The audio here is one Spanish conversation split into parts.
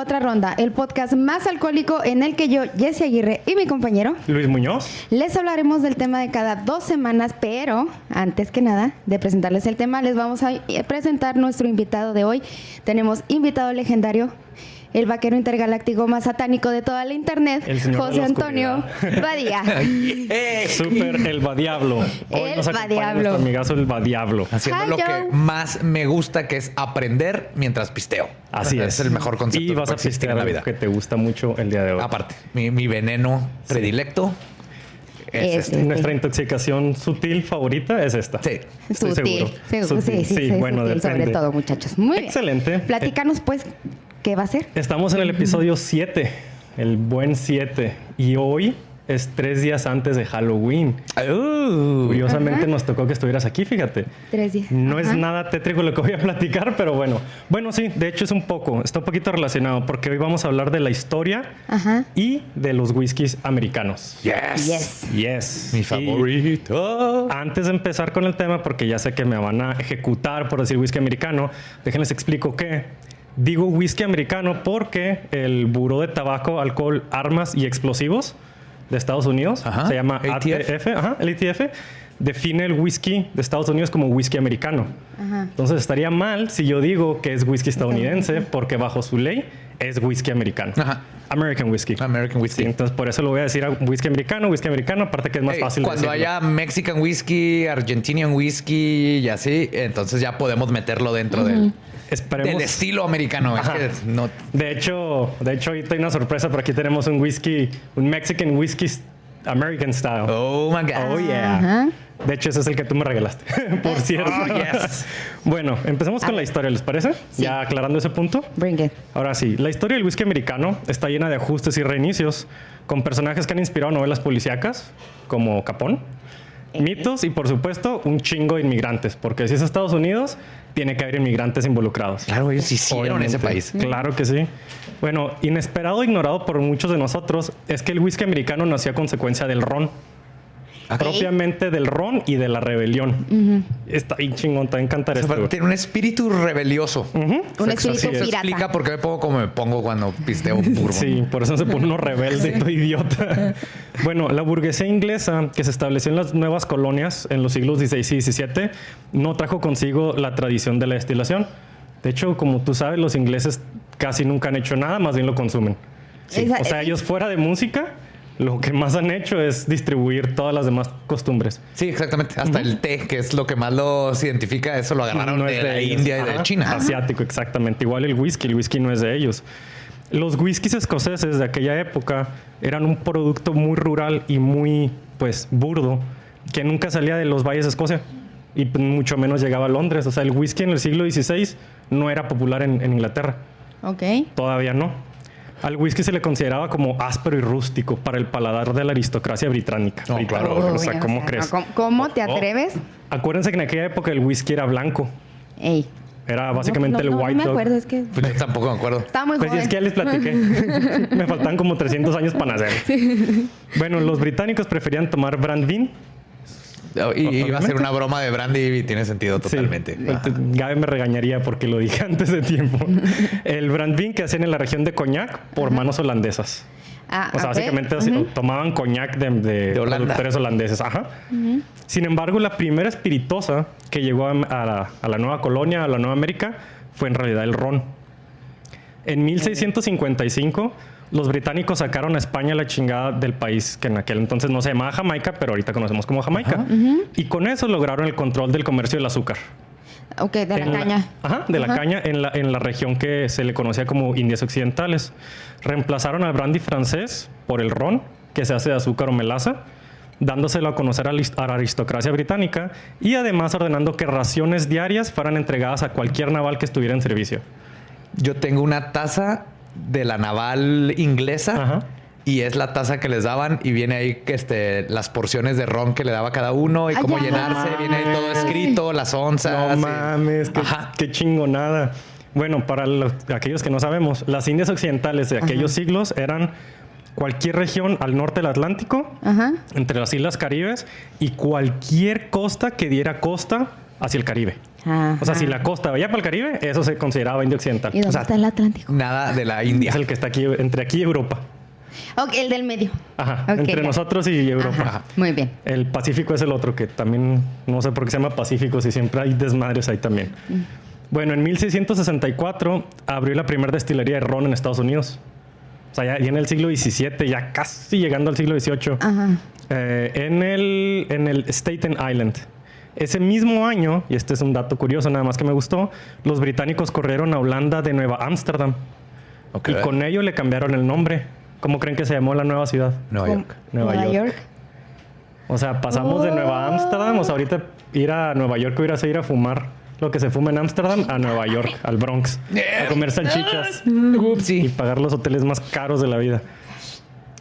Otra Ronda, el podcast más alcohólico en el que yo, Jessie Aguirre, y mi compañero Luis Muñoz les hablaremos del tema de cada 2 semanas, pero antes que nada de presentarles el tema, les vamos a presentar nuestro invitado de hoy. Tenemos invitado legendario, el vaquero intergaláctico más satánico de toda la internet, José Antonio Badía. Súper el Badiablo. Hoy nos acompaña nuestro amigazo el Badiablo. Haciendo lo que más me gusta, que es aprender mientras pisteo. Así es. Es el mejor concepto y vas a pistear en la vida. que te gusta mucho el día de hoy. Aparte, mi veneno predilecto es este. Nuestra intoxicación sutil favorita es esta. Sí. Estoy Sutil. seguro. Sí, bueno, sutil, depende. sobre todo, muchachos. Muy bien. Excelente. Platícanos, pues, ¿qué va a ser? Estamos en el episodio 7, el buen 7. Y hoy es 3 días antes de Halloween. Curiosamente nos tocó que estuvieras aquí, fíjate. 3 días. No es nada tétrico lo que voy a platicar, pero bueno. Bueno, sí, de hecho es está un poquito relacionado porque hoy vamos a hablar de la historia y de los whiskies americanos. Yes. Mi favorito. Antes de empezar con el tema, porque ya sé que me van a ejecutar por decir whisky americano, déjenles explico que digo whisky americano porque el Buró de Tabaco, Alcohol, Armas y Explosivos de Estados Unidos, se llama ATF, el ATF, define el whisky de Estados Unidos como whisky americano. Entonces estaría mal si yo digo que es whisky estadounidense porque bajo su ley es whisky americano. American whisky. Sí, entonces por eso lo voy a decir whisky americano, aparte que es más fácil cuando decirlo. haya Mexican whisky, Argentinian whisky y así, entonces ya podemos meterlo dentro del estilo americano. Es que no... De hecho, ahorita hay una sorpresa, por aquí tenemos un Mexican whisky American style. Oh my God. Oh yeah. De hecho, ese es el que tú me regalaste, por cierto. Yes. Bueno, empecemos con la historia, ¿les parece? Sí. Ya aclarando ese punto. Bring it. Ahora sí, la historia del whisky americano está llena de ajustes y reinicios, con personajes que han inspirado novelas policíacas, como Capón, mitos y, por supuesto, un chingo de inmigrantes, porque si es Estados Unidos, tiene que haber inmigrantes involucrados. Claro, ellos hicieron ese país. Claro que sí. Bueno, inesperado e ignorado por muchos de nosotros es que el whisky americano nació a consecuencia del ron. Propiamente del ron y de la rebelión. Está bien chingón, te va a encantar esto. Tiene un espíritu rebelioso. Un espíritu pirata. Explica por qué me pongo como me pongo cuando pisteo bourbon. Sí, por eso se pone uno rebelde y todo idiota. Bueno, la burguesía inglesa que se estableció en las nuevas colonias en los siglos XVI y XVII no trajo consigo la tradición de la destilación. De hecho, como tú sabes, los ingleses casi nunca han hecho nada, más bien lo consumen. O sea, ellos fuera de música, lo que más han hecho es distribuir todas las demás costumbres. Sí, exactamente. Hasta el té, que es lo que más los identifica, eso lo agarraron de la India y de China. Asiático, exactamente. Igual el whisky no es de ellos. Los whiskies escoceses de aquella época eran un producto muy rural y muy, pues, burdo, que nunca salía de los valles de Escocia y mucho menos llegaba a Londres. O sea, el whisky en el siglo XVI no era popular en Inglaterra. Todavía no. Al whisky se le consideraba como áspero y rústico para el paladar de la aristocracia británica. Claro. O sea, ¿cómo crees? ¿Cómo te atreves? Acuérdense que en aquella época el whisky era blanco. Era básicamente el white dog. No me acuerdo, es que... Pues yo tampoco me acuerdo. Estaba muy Pues joven. es que ya les platiqué. Me faltan como 300 años para nacer. Bueno, los británicos preferían tomar brandy. Y iba a ser una broma de brandy y tiene sentido totalmente. Sí. Gabe me regañaría porque lo dije antes de tiempo. El brandy que hacían en la región de Cognac por manos holandesas. O sea, básicamente tomaban coñac de productores holandeses. Sin embargo, la primera espirituosa que llegó a la nueva colonia, a la Nueva América, fue en realidad el ron. En 1655, los británicos sacaron a España la chingada del país, que en aquel entonces no se llamaba Jamaica, pero ahorita conocemos como Jamaica. Y con eso lograron el control del comercio del azúcar. De la caña. La caña en la región que se le conocía como Indias Occidentales. Reemplazaron al brandy francés por el ron, que se hace de azúcar o melaza, dándoselo a conocer a la aristocracia británica y además ordenando que raciones diarias fueran entregadas a cualquier naval que estuviera en servicio. Yo tengo una taza de la naval inglesa y es la taza que les daban y viene ahí las porciones de ron que le daba cada uno y cómo llenarse. Viene ahí todo escrito, las onzas. No mames, qué chingonada. Bueno, para aquellos que no sabemos, las Indias Occidentales de aquellos siglos eran cualquier región al norte del Atlántico, entre las Islas Caribes y cualquier costa que diera costa hacia el Caribe. Ajá. O sea, si la costa vaya para el Caribe, eso se consideraba India Occidental. ¿Y dónde está el Atlántico? Nada de la India. Es el que está aquí, entre aquí y Europa. Ok, el del medio. Ajá, okay, entre nosotros y Europa. Ajá. Muy bien. El Pacífico es el otro, que también, no sé por qué se llama Pacífico, si siempre hay desmadres ahí también. Bueno, en 1664 abrió la primera destilería de ron en Estados Unidos. O sea, ya en el siglo XVII, ya casi llegando al siglo XVIII. Ajá. En el Staten Island. Ese mismo año, y este es un dato curioso, nada más que me gustó, los británicos corrieron a Holanda de Nueva Ámsterdam. Okay. Y con ello le cambiaron el nombre. ¿Cómo creen que se llamó la nueva ciudad? Nueva York. Nueva York. O sea, pasamos de Nueva Ámsterdam, o sea, ahorita ir a Nueva York hubiera sido ir a fumar lo que se fuma en Ámsterdam a Nueva York, al Bronx, a comer salchichas y pagar los hoteles más caros de la vida.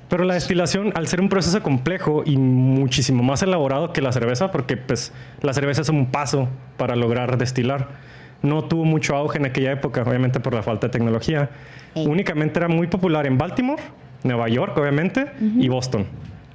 Pero la destilación, al ser un proceso complejo y muchísimo más elaborado que la cerveza, porque pues la cerveza es un paso para lograr destilar, no tuvo mucho auge en aquella época, obviamente por la falta de tecnología. Únicamente era muy popular en Baltimore, Nueva York, obviamente, y Boston.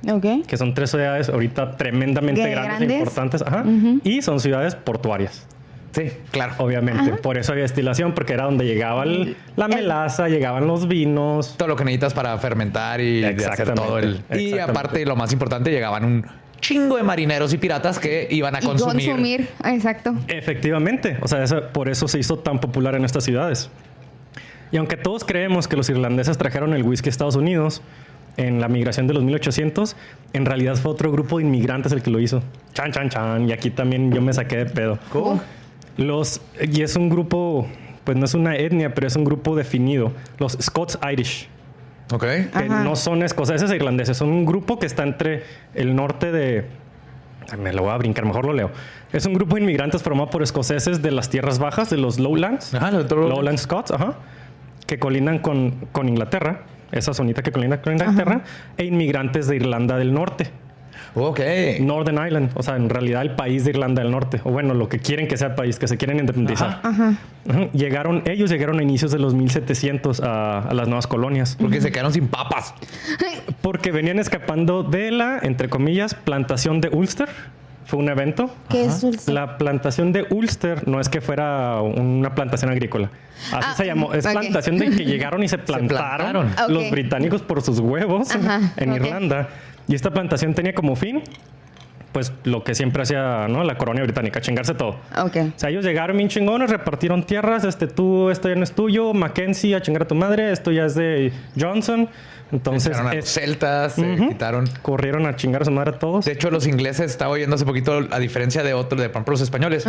Okay. Que son 3 ciudades ahorita tremendamente grandes e importantes. Ajá. Y son ciudades portuarias. Sí, claro. Obviamente. Ajá. Por eso había destilación, porque era donde llegaba la melaza, llegaban los vinos. Todo lo que necesitas para fermentar y hacer todo el... Y aparte, lo más importante, llegaban un chingo de marineros y piratas que iban a consumir. Exacto. Efectivamente. O sea, por eso se hizo tan popular en estas ciudades. Y aunque todos creemos que los irlandeses trajeron el whisky a Estados Unidos en la migración de los 1800, en realidad fue otro grupo de inmigrantes el que lo hizo. Chan, chan, chan. Y aquí también yo me saqué de pedo. ¿Cómo? Y es un grupo, pues no es una etnia, pero es un grupo definido. Los Scots-Irish. Ok. Que no son escoceses e irlandeses. Son un grupo que está entre el norte de... Me lo voy a brincar, mejor lo leo. Es un grupo de inmigrantes formado por escoceses de las tierras bajas, de los Lowlands. Ajá, Lowland Scots, que colindan con Inglaterra. Esa zonita que colinda con Inglaterra. E inmigrantes de Irlanda del Norte. Ok. Northern Ireland. O sea, en realidad el país de Irlanda del Norte. O bueno, lo que quieren que sea el país, que se quieren independizar. Ellos llegaron a inicios de los 1700 a las nuevas colonias. Porque se quedaron sin papas. Porque venían escapando de la, entre comillas, plantación de Ulster. Fue un evento. ¿Qué es Ulster? La plantación de Ulster no es que fuera una plantación agrícola. Así se llamó. Es plantación de que llegaron y se plantaron. Los británicos por sus huevos en Irlanda. Y esta plantación tenía como fin, pues, lo que siempre hacía, ¿no? La colonia británica, chingarse todo. Okay. O sea, ellos llegaron bien chingones, repartieron tierras. Esto ya no es tuyo. Mackenzie, a chingar a tu madre. Esto ya es de Johnson. Entonces, a los celtas, quitaron. Corrieron a chingar a su madre a todos. De hecho, los ingleses, estaba oyendo hace poquito, a diferencia de por ejemplo, los españoles,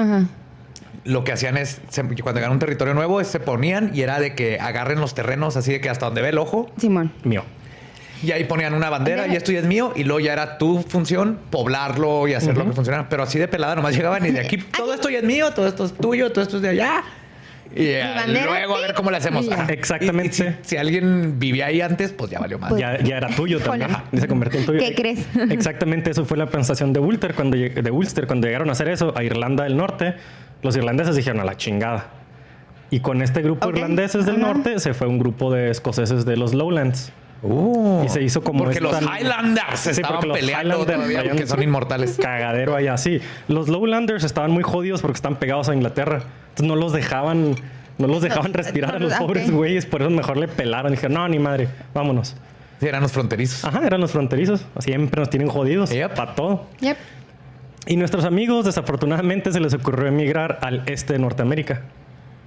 lo que hacían es, cuando llegaron a un territorio nuevo, se ponían y era de que agarren los terrenos así de que hasta donde ve el ojo. Simón. Mío. Y ahí ponían una bandera y esto ya es mío. Y luego ya era tu función poblarlo y hacer lo que funcionara. Pero así de pelada nomás llegaban y de aquí todo esto ya es mío, todo esto es tuyo, todo esto es de allá. Y luego a ver cómo le hacemos. Exactamente. Y si alguien vivía ahí antes, pues ya valió más. Ya era tuyo también. Se convirtió en tuyo. ¿Qué crees? Exactamente, eso fue la plantación de Ulster. Cuando llegaron a hacer eso a Irlanda del Norte, los irlandeses dijeron a la chingada. Y con este grupo de irlandeses del norte se fue un grupo de escoceses de los Lowlands. Y se hizo como porque los Highlanders estaban peleando todavía, que son inmortales. Cagadero allá, sí. Los Lowlanders estaban muy jodidos porque están pegados a Inglaterra. Entonces no los dejaban respirar a los pobres güeyes. Por eso mejor le pelaron. Dijeron, no, ni madre, vámonos. Sí, eran los fronterizos. Ajá, eran los fronterizos. Siempre nos tienen jodidos. Para todo. Y nuestros amigos, desafortunadamente, se les ocurrió emigrar al este de Norteamérica,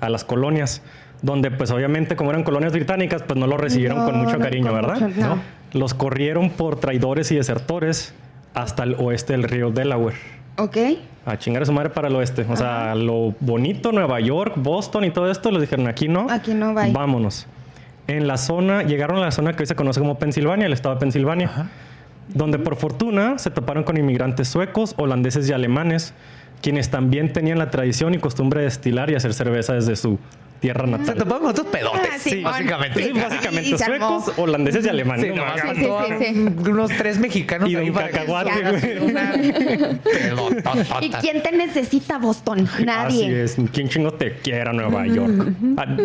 a las colonias, donde pues obviamente como eran colonias británicas, pues no los recibieron con mucho cariño, ¿verdad? No. Los corrieron por traidores y desertores hasta el oeste del río Delaware. Ok. A chingar a su madre para el oeste. O sea, lo bonito, Nueva York, Boston y todo esto, les dijeron, aquí no. Aquí no va. Vámonos. Llegaron a la zona que hoy se conoce como Pensilvania, el estado de Pensilvania, donde por fortuna se toparon con inmigrantes suecos, holandeses y alemanes, quienes también tenían la tradición y costumbre de destilar y hacer cerveza desde su tierra natal. Se toparon con estos pedotes. Sí, básicamente. Sí, básicamente suecos, holandeses y alemanes. Sí, unos 3 mexicanos y ahí un cacahuate, güey. ¿Y quién te necesita, Boston? Nadie. Así es. ¿Quién chingo te quiera Nueva York?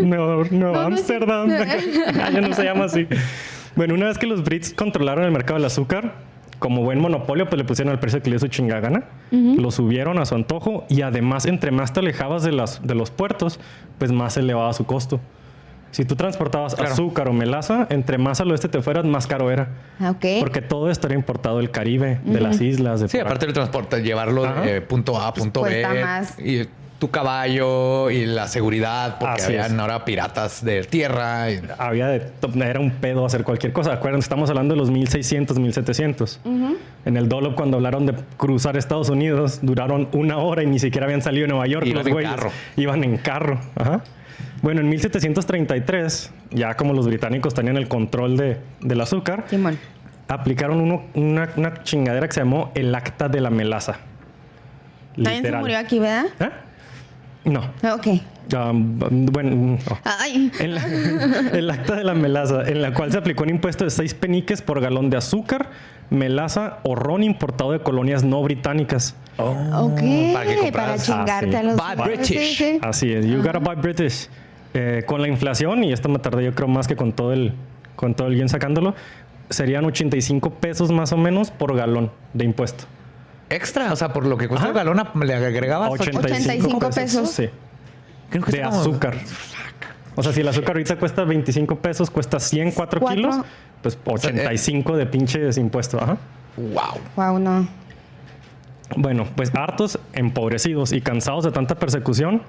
Nueva Ámsterdam. Ya no se llama así. Bueno, una vez que los Brits controlaron el mercado del azúcar, como buen monopolio, pues le pusieron el precio que le dio su chingada gana. Lo subieron a su antojo y además, entre más te alejabas de los puertos, pues más elevaba su costo. Si tú transportabas azúcar o melaza, entre más al oeste te fueras, más caro era. Okay. Porque todo esto era importado del Caribe, de las islas. De aparte del transporte, llevarlo de punto A a punto B. Más. Y tu caballo y la seguridad, porque habían ahora piratas de tierra. Era un pedo hacer cualquier cosa. Acuérdense, estamos hablando de los 1600, 1700. En el Dollop, cuando hablaron de cruzar Estados Unidos, duraron 1 hora y ni siquiera habían salido de Nueva York. Iban en carro. Ajá. Bueno, en 1733, ya como los británicos tenían el control del azúcar, aplicaron una chingadera que se llamó el Acta de la Melaza. ¿También se murió aquí, verdad? No. Ok. Bueno, el Acta de la Melaza, en la cual se aplicó un impuesto de 6 peniques por galón de azúcar, melaza o ron importado de colonias no británicas. Ok. Para chingarte a los... Buy British. Sí. Así es. You gotta buy British. Con la inflación, y esto me tardé yo creo más que con todo el guión sacándolo, serían 85 pesos más o menos por galón de impuesto. Extra, o sea, por lo que cuesta el galón, le agregabas 85 pesos. Sí. De azúcar. O sea, si el azúcar ahorita cuesta 25 pesos, cuesta 104 kilos, pues 85 de pinches impuestos. Ajá. Wow, no. Bueno, pues hartos, empobrecidos y cansados de tanta persecución,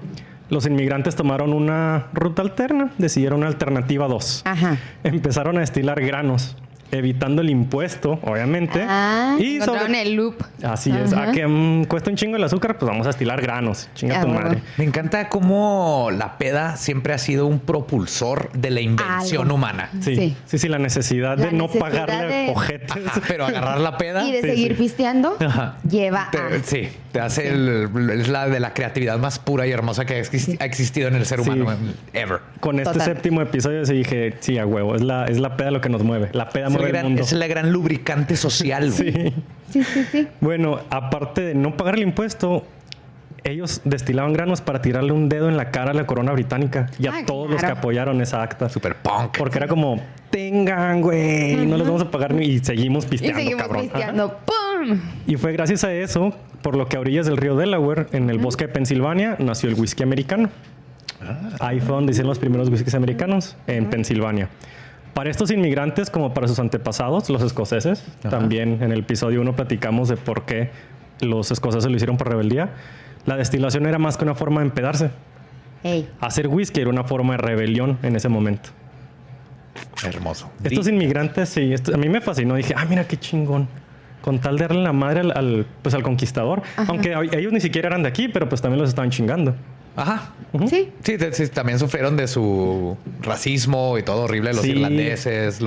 los inmigrantes tomaron una ruta alterna, decidieron una alternativa 2. Ajá. Empezaron a destilar granos, evitando el impuesto, obviamente. Y encontraron el loop. Así es. A que cuesta un chingo el azúcar, pues vamos a estilar granos. Chinga tu madre. Me encanta cómo la peda siempre ha sido un propulsor de la invención humana. Sí, la necesidad de no pagarle ojetes. Pero agarrar la peda. Y de seguir pisteando, lleva te hace es la de la creatividad más pura y hermosa que ha existido en el ser humano ever. Con este séptimo episodio sí dije, sí, a huevo, es la peda lo que nos mueve. La peda mueve el mundo. Es la gran lubricante social. Sí. Bueno, aparte de no pagar el impuesto, ellos destilaban granos para tirarle un dedo en la cara a la corona británica y a todos los que apoyaron esa acta. Super punk. Porque era como, tengan, güey, no les vamos a pagar y seguimos pisteando, cabrón. ¡Pum! Y fue gracias a eso, por lo que a orillas del río Delaware, en el bosque de Pensilvania, nació el whisky americano. Ahí fue donde hicieron los primeros whiskies americanos, en Pensilvania. Para estos inmigrantes, como para sus antepasados, los escoceses, también en el episodio 1 platicamos de por qué los escoceses lo hicieron por rebeldía. La destilación era más que una forma de empedarse. Hacer whisky era una forma de rebelión en ese momento. Hermoso. Estos inmigrantes, a mí me fascinó. Dije, mira qué chingón. Con tal de darle la madre al conquistador. Ajá. Aunque ellos ni siquiera eran de aquí, pero pues también los estaban chingando. Ajá. Sí, también sufrieron de su racismo y todo horrible. Los irlandeses,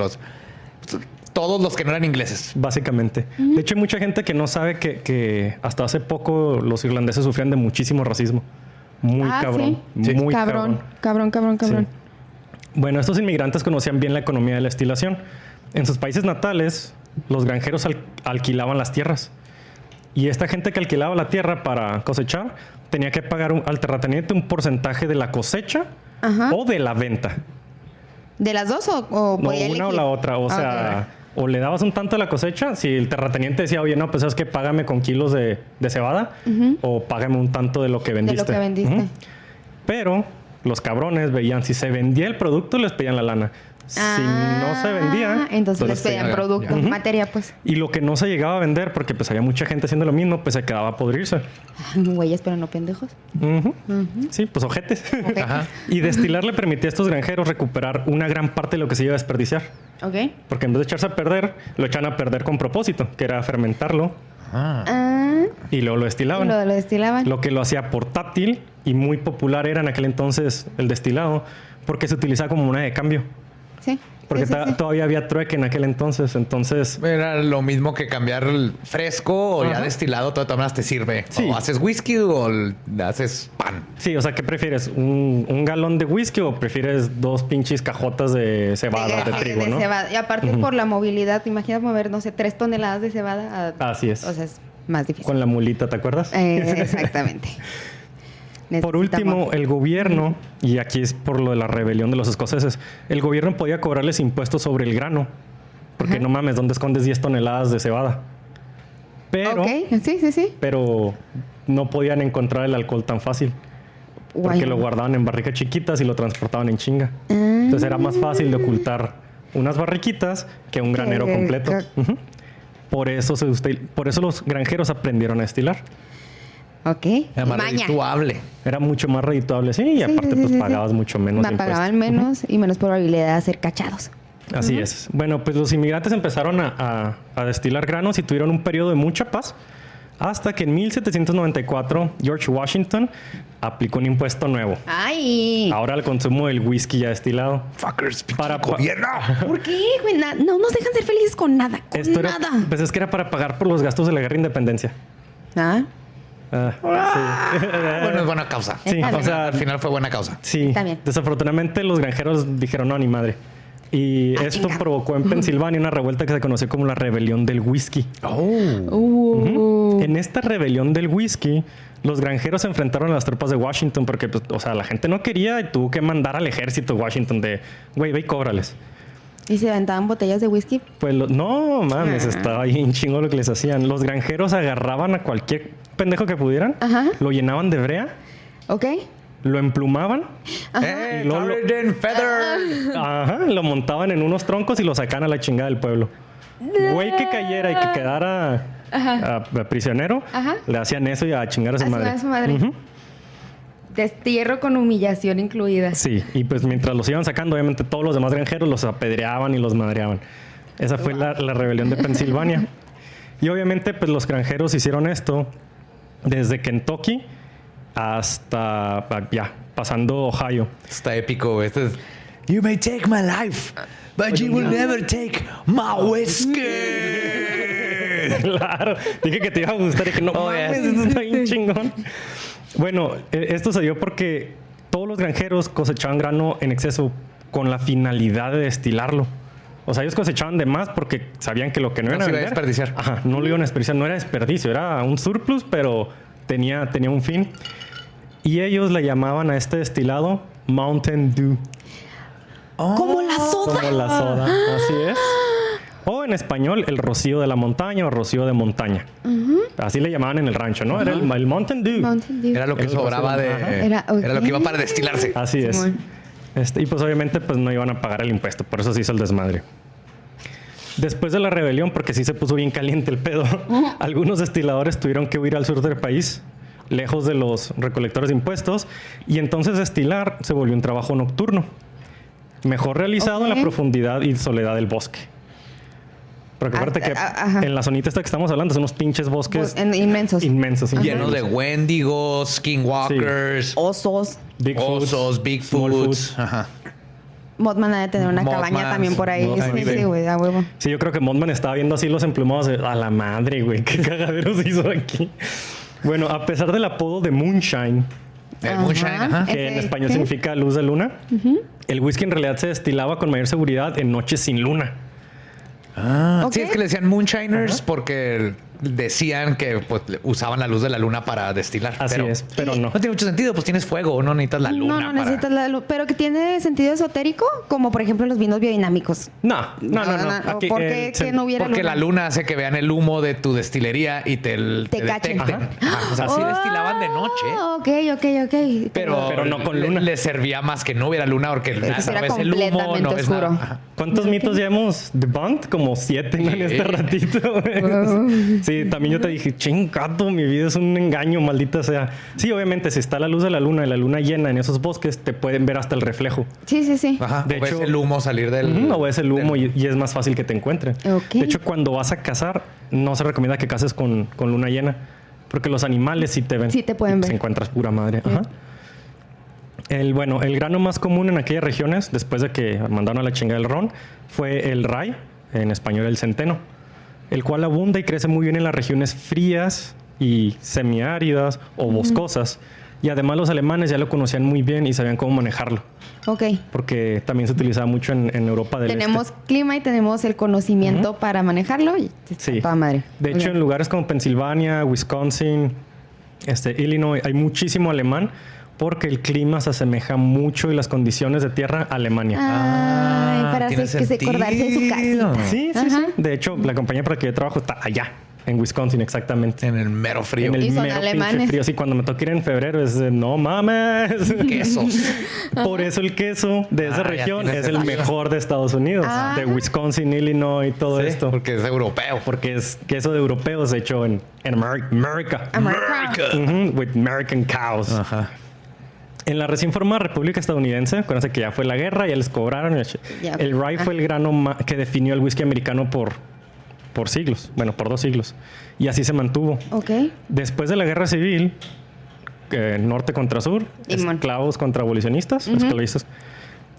todos los que no eran ingleses. Básicamente. De hecho, hay mucha gente que no sabe que hasta hace poco los irlandeses sufrían de muchísimo racismo. Muy cabrón. Sí. Muy cabrón. Sí. Bueno, estos inmigrantes conocían bien la economía de la destilación. En sus países natales, los granjeros alquilaban las tierras. Y esta gente que alquilaba la tierra para cosechar tenía que pagar al terrateniente un porcentaje de la cosecha o de la venta. ¿De las dos o no, una o la otra? O sea, o le dabas un tanto de la cosecha. Si el terrateniente decía, oye, no, pues es que págame con kilos de cebada o págame un tanto de lo que vendiste. Pero los cabrones veían, si se vendía el producto, les pedían la lana. Si no se vendía, entonces les pedían producto, materia, pues. Y lo que no se llegaba a vender, porque pues había mucha gente haciendo lo mismo, pues se quedaba a podrirse. Güeyes, pero no pendejos. Sí, pues ojetes. Y destilar le permitía a estos granjeros recuperar una gran parte de lo que se iba a desperdiciar. Porque en vez de echarse a perder, lo echaban a perder con propósito, que era fermentarlo. Y luego lo destilaban. Lo que lo hacía portátil y muy popular era en aquel entonces el destilado, porque se utilizaba como moneda de cambio. Sí. Porque todavía había trueque en aquel entonces. Era lo mismo que cambiar fresco o ya destilado. De todas maneras te sirve. Sí. O haces whisky o haces pan. Sí, o sea, ¿qué prefieres? ¿Un galón de whisky o prefieres 2 pinches cajotas de cebada, de trigo, no? Cebada. Y aparte por la movilidad, te imaginas mover, no sé, 3 toneladas de cebada. Así es. O sea, es más difícil. Con la mulita, ¿te acuerdas? Exactamente. Por último, el gobierno, y aquí es por lo de la rebelión de los escoceses, el gobierno podía cobrarles impuestos sobre el grano. Porque no mames, ¿dónde escondes 10 toneladas de cebada? Pero, pero no podían encontrar el alcohol tan fácil. Porque lo guardaban en barricas chiquitas y lo transportaban en chinga. Entonces era más fácil de ocultar unas barriquitas que un granero completo. Por eso los granjeros aprendieron a destilar. Ok. Era más redituable. Era mucho más redituable, sí. Y aparte, pues pagabas mucho menos impuestos. Pagaban menos y menos probabilidad de ser cachados. Así es. Bueno, pues los inmigrantes empezaron a destilar granos y tuvieron un periodo de mucha paz hasta que en 1794 George Washington aplicó un impuesto nuevo. ¡Ay! Ahora el consumo del whisky ya destilado. ¡Fuckers! ¡Para gobierno! ¿Por qué, güey? No nos dejan ser felices con nada. Pues es que era para pagar por los gastos de la guerra de independencia. ¿Ah? Sí. Bueno, es buena causa. Sí, o sea, al final fue buena causa. Sí. Está bien. Desafortunadamente los granjeros dijeron no, ni madre. Y esto provocó en Pensilvania una revuelta que se conoció como la Rebelión del Whisky. En esta rebelión del whisky, los granjeros se enfrentaron a las tropas de Washington porque, pues, o sea, la gente no quería y tuvo que mandar al ejército de Washington de, güey, ve y cóbrales. ¿Y se aventaban botellas de whisky? Pues no, mames, estaba ahí un chingo lo que les hacían. Los granjeros agarraban a cualquier pendejo que pudieran, lo llenaban de brea. Ok. Lo emplumaban. Y luego lo montaban en unos troncos y lo sacaban a la chingada del pueblo. Güey que cayera y que quedara prisionero, le hacían eso y a chingar a su madre. Destierro con humillación incluida. Sí, y pues mientras los iban sacando, obviamente todos los demás granjeros los apedreaban y los madreaban. Esa fue la rebelión de Pensilvania. Y obviamente pues los granjeros hicieron esto desde Kentucky hasta pasando Ohio. Está épico. Este es You may take my life, but you will never take my whiskey. Claro. Dije que te iba a gustar y que no mames, esto está bien chingón. Bueno, esto se dio porque todos los granjeros cosechaban grano en exceso con la finalidad de destilarlo. O sea, ellos cosechaban de más porque sabían que lo que no iban a vender, desperdiciar. No lo iban a desperdiciar. No era desperdicio, era un surplus, pero tenía un fin. Y ellos le llamaban a este destilado Mountain Dew. ¡Como la soda! Como la soda, así es. O en español, el rocío de la montaña o rocío de montaña. Así le llamaban en el rancho, ¿no? Era el Mountain Dew. Era lo que sobraba era lo que iba para destilarse. Así es. Y pues obviamente pues no iban a pagar el impuesto. Por eso se hizo el desmadre. Después de la rebelión, porque sí se puso bien caliente el pedo, algunos destiladores tuvieron que huir al sur del país, lejos de los recolectores de impuestos. Y entonces destilar se volvió un trabajo nocturno. Mejor realizado en la profundidad y soledad del bosque. Porque aparte que en la zonita esta que estamos hablando son unos pinches bosques inmensos. Llenos de wendigos, skinwalkers, osos, Bigfoots. Mothman ha de tener una cabaña también por ahí. Sí, güey, a huevo. Sí, yo creo que Mothman estaba viendo así los emplumados a la madre, güey. Qué cagadero se hizo aquí. Bueno, a pesar del apodo de Moonshine, que en español significa luz de luna, el whisky en realidad se destilaba con mayor seguridad en noches sin luna. Sí, es que le decían moonshiners porque decían que pues, usaban la luz de la luna para destilar. Así es, pero no. No tiene mucho sentido, pues tienes fuego, no necesitas la luna. No necesitas la luz, pero que tiene sentido esotérico, como por ejemplo los vinos biodinámicos. No. Aquí, ¿por qué que no hubiera porque luna? La luna hace que vean el humo de tu destilería y te detecten. O sea, sí destilaban de noche. Ok. Pero no con luna. Le servía más que no hubiera luna porque no ves el humo, no ves nada. ¿Cuántos mitos ya hemos debunked? Como 7 en este ratito. Sí, también yo te dije, chingato, mi vida es un engaño, maldita sea. Sí, obviamente, si está la luz de la luna y la luna llena en esos bosques, te pueden ver hasta el reflejo. Sí. De hecho, ves el humo salir del... O ves el humo y es más fácil que te encuentren. Okay. De hecho, cuando vas a cazar, no se recomienda que caces con luna llena. Porque los animales sí te ven. Sí te pueden ver. Se encuentras pura madre. El grano más común en aquellas regiones, después de que mandaron a la chingada el ron, fue el rye, en español el centeno, el cual abunda y crece muy bien en las regiones frías y semiáridas o boscosas. Y además los alemanes ya lo conocían muy bien y sabían cómo manejarlo. Ok. Porque también se utilizaba mucho en Europa del Tenemos clima y tenemos el conocimiento para manejarlo. Y sí. Toda madre. De hecho, en lugares como Pensilvania, Wisconsin, Illinois, hay muchísimo alemán porque el clima se asemeja mucho y las condiciones de tierra a Alemania. Para que se acordarse de su casa. Sí. De hecho, la compañía para la que yo trabajo está allá. En Wisconsin, exactamente. En el mero frío. En el mero pinche frío. Sí, cuando me toca ir en febrero es de, no mames. Quesos. Por eso el queso de esa región es el mejor de Estados Unidos. De Wisconsin, Illinois y todo esto. Porque es europeo. Porque es queso de europeos hecho en America. With American cows. Ajá. En la recién formada República Estadounidense, acuérdense que ya fue la guerra, ya les cobraron. El rye fue el grano que definió el whisky americano por siglos. Bueno, por 2 siglos. Y así se mantuvo. Después de la guerra civil, norte contra sur, esclavos contra abolicionistas, esclavistas.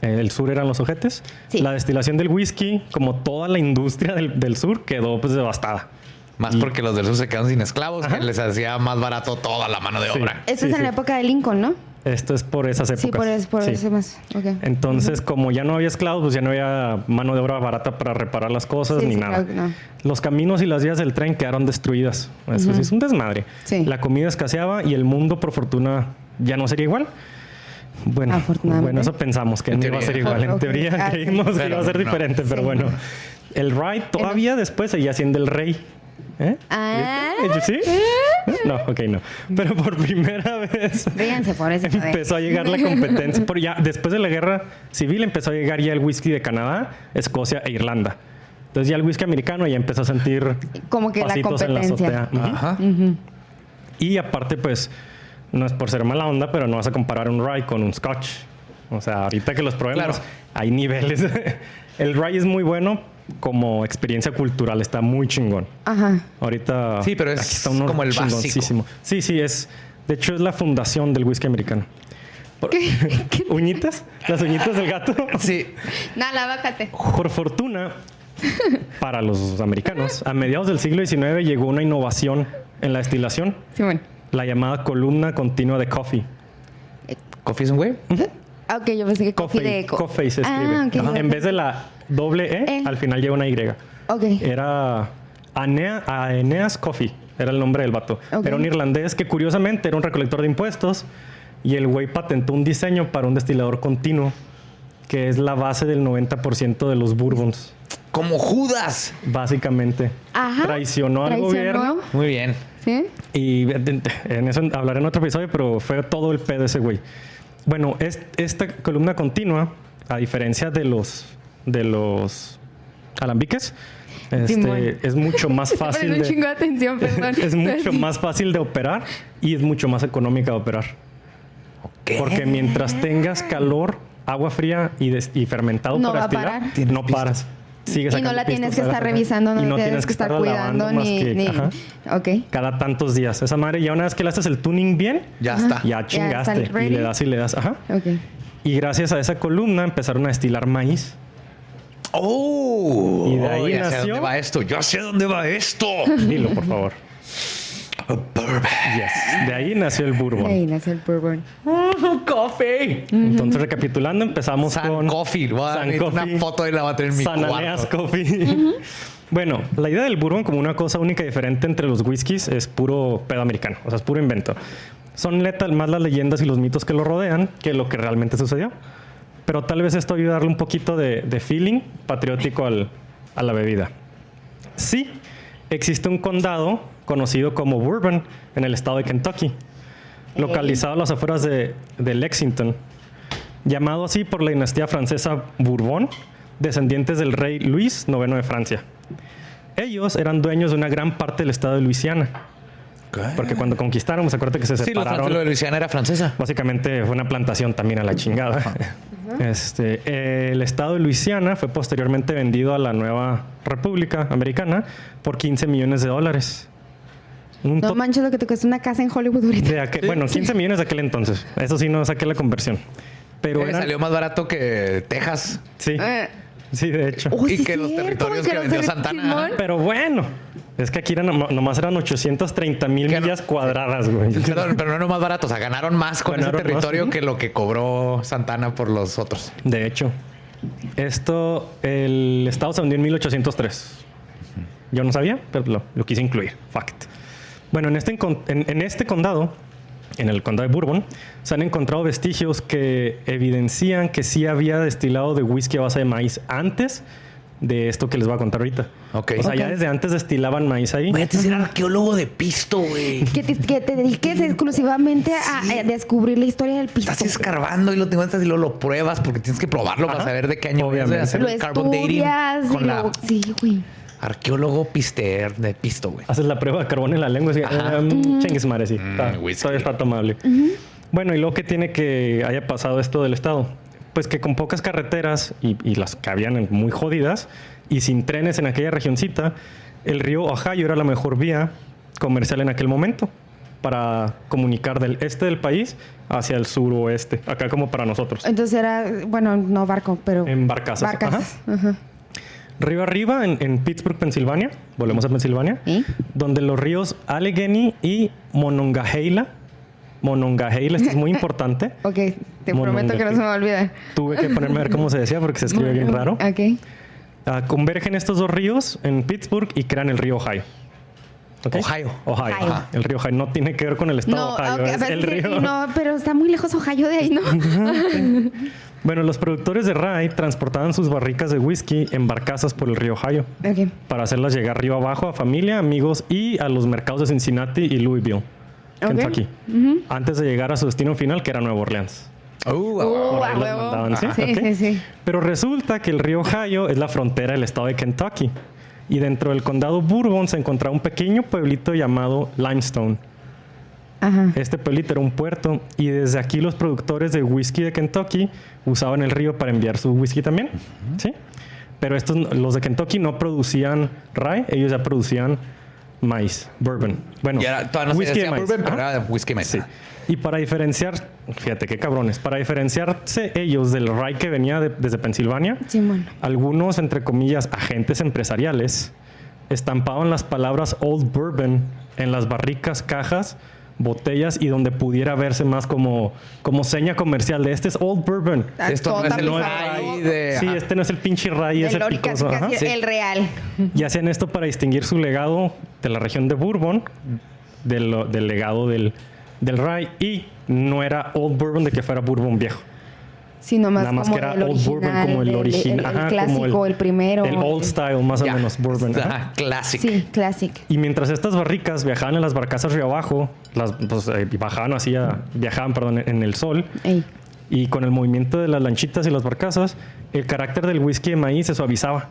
El sur eran los ojetes. Sí. La destilación del whisky, como toda la industria del sur, quedó pues devastada. Más porque los del sur se quedaron sin esclavos, que les hacía más barato toda la mano de obra. Esto es en la época de Lincoln, ¿no? Esto es por esas épocas. Sí, por eso más. Entonces, como ya no había esclavos, pues ya no había mano de obra barata para reparar las cosas ni nada. Claro, no. Los caminos y las vías del tren quedaron destruidas. Eso es un desmadre. Sí. La comida escaseaba y el mundo, por fortuna, ya no sería igual. Bueno, eso pensamos que no iba a ser igual. En teoría creímos que iba a ser diferente, pero bueno. El rye todavía después seguía siendo el rey. ¿Sí? No, no. Pero por primera vez empezó a llegar la competencia. Pero ya después de la guerra civil empezó a llegar ya el whisky de Canadá, Escocia e Irlanda. Entonces ya el whisky americano ya empezó a sentir como que la competencia. Y aparte, pues, no es por ser mala onda, pero no vas a comparar un rye con un scotch. O sea, ahorita que los probemos, hay niveles. El rye es muy bueno como experiencia cultural, está muy chingón. Ahorita sí, pero es como el básico. Sí, es. De hecho, es la fundación del whisky americano. ¿Qué? ¿Uñitas? ¿Las uñitas del gato? Sí. Nada, bájate. Por fortuna, para los americanos, a mediados del siglo XIX llegó una innovación en la destilación. Sí, bueno. La llamada columna continua de coffee. ¿Coffee es un güey? Ok, yo pensé que coffee de eco. Coffee se escribe. En vez de la doble al final lleva una Y. Era Aeneas Coffee, era el nombre del vato. Era un irlandés que curiosamente era un recolector de impuestos y el güey patentó un diseño para un destilador continuo que es la base del 90% de los bourbons. ¡Como Judas! Básicamente. Traicionó al gobierno. Muy bien. ¿Sí? Y en eso hablaré en otro episodio, pero fue todo el pedo de ese güey. Bueno, esta columna continua, a diferencia de los alambiques, es mucho más fácil un chingo de atención, perdón. Es mucho más fácil de operar y es mucho más económica de operar. Porque mientras tengas calor, agua fría y fermentado para destilar, no paras. Y no la tienes que estar revisando, no tienes que estar cuidando ni... Cada tantos días. Esa madre, ya una vez que le haces el tuning bien, ya está. Ya chingaste. Y le das. Y gracias a esa columna empezaron a destilar maíz. ¡Oh! Y de ahí ya nació... sé dónde va esto. ¡Yo sé dónde va esto! Dilo, por favor. Bourbon. Yes. De ahí nació el bourbon. Coffee. Entonces, recapitulando, empezamos con... Coffee. Voy a dar una foto y la voy a tener en mi Aeneas cuarto. Coffee. Bueno, la idea del bourbon como una cosa única y diferente entre los whiskies es puro pedo americano. O sea, es puro invento. Son más las leyendas y los mitos que lo rodean que lo que realmente sucedió. Pero tal vez esto ayuda a darle un poquito de feeling patriótico a la bebida. Sí, existe un condado conocido como Bourbon en el estado de Kentucky, localizado a las afueras de Lexington, llamado así por la dinastía francesa Bourbon, descendientes del rey Luis IX de Francia. Ellos eran dueños de una gran parte del estado de Luisiana. Porque cuando conquistaron, pues acuérdate que se separaron. Sí, lo de Luisiana era francesa. Básicamente fue una plantación también a la chingada. El estado de Luisiana fue posteriormente vendido a la nueva República Americana por $15 millones. No manches lo que te cuesta una casa en Hollywood ahorita. Bueno, 15 millones de aquel entonces. Eso sí, no saqué la conversión. Pero salió más barato que Texas. Sí. Sí, de hecho. Y que los territorios que vendió Santana. Pero bueno, es que aquí nomás eran 830,000 millas cuadradas, güey. Perdón, pero no era más barato. O sea, ganaron más con ese territorio que lo que cobró Santana por los otros. De hecho, el estado se vendió en 1803. Yo no sabía, pero lo quise incluir. Fact. Bueno, en este condado, en el condado de Bourbon, se han encontrado vestigios que evidencian que sí había destilado de whisky a base de maíz antes de esto que les voy a contar ahorita. Okay. O sea, ya desde antes destilaban maíz ahí. Voy a ser arqueólogo de pisto, güey. Que te dediques exclusivamente a descubrir la historia del pisto. Estás escarbando y lo encuentras y lo pruebas porque tienes que probarlo para saber de qué año es. Hacer lo el carbon dating con la... Sí, güey. Arqueólogo pister de pisto, güey. Haces la prueba de carbón en la lengua y chingues madre, sí. Todavía está tomable. Bueno, y luego que tiene que haya pasado esto del estado. Pues que con pocas carreteras y las que habían muy jodidas y sin trenes en aquella regioncita, el río Ohio era la mejor vía comercial en aquel momento para comunicar del este del país hacia el suroeste, acá como para nosotros. Entonces era, bueno, no barco, pero... En barcazas. Ajá. Río arriba, en Pittsburgh, Pensilvania, volvemos a Pensilvania, donde los ríos Allegheny y Monongahela, esto es muy importante. Ok, te prometo que no se me va a olvidar. Tuve que ponerme a ver cómo se decía porque se escribe bien raro. Ok. Convergen estos dos ríos en Pittsburgh y crean el río Ohio. ¿Okay? Ohio. Ajá. El río Ohio no tiene que ver con el estado Ohio, es el río. No, pero está muy lejos Ohio de ahí, ¿no? Bueno, los productores de rye transportaban sus barricas de whisky en barcazas por el río Ohio para hacerlas llegar río abajo a familia, amigos y a los mercados de Cincinnati y Louisville, Kentucky, antes de llegar a su destino final, que era Nueva Orleans. Por ahí las mandaban, ¿sí? Sí. Pero resulta que el río Ohio es la frontera del estado de Kentucky y dentro del condado Bourbon se encontraba un pequeño pueblito llamado Limestone. Este pueblito era un puerto y desde aquí los productores de whisky de Kentucky usaban el río para enviar su whisky también, ¿sí? Pero los de Kentucky no producían rye, ellos ya producían maíz, bourbon. Bueno, whisky de maíz. Bourbon, pero era whisky maíz. Sí. Y para diferenciar, fíjate qué cabrones, para diferenciarse ellos del rye que venía desde Pensilvania, algunos, entre comillas, agentes empresariales estampaban las palabras Old Bourbon en las barricas, cajas, botellas y donde pudiera verse más como seña comercial de este es Old Bourbon. Esto no es el rye de... Sí, este no es el pinche rye, es el picoso. Casi el real. Y hacían esto para distinguir su legado de la región de Bourbon del legado del rye, y no era Old Bourbon de que fuera Bourbon viejo. Sí, nada más que era Old Bourbon como el original. El clásico, como el primero. El Old Style, más o menos, Bourbon. Classic. Sí, Classic. Y mientras estas barricas viajaban en las barcazas río abajo, viajaban en el sol, y con el movimiento de las lanchitas y las barcazas, el carácter del whisky de maíz se suavizaba.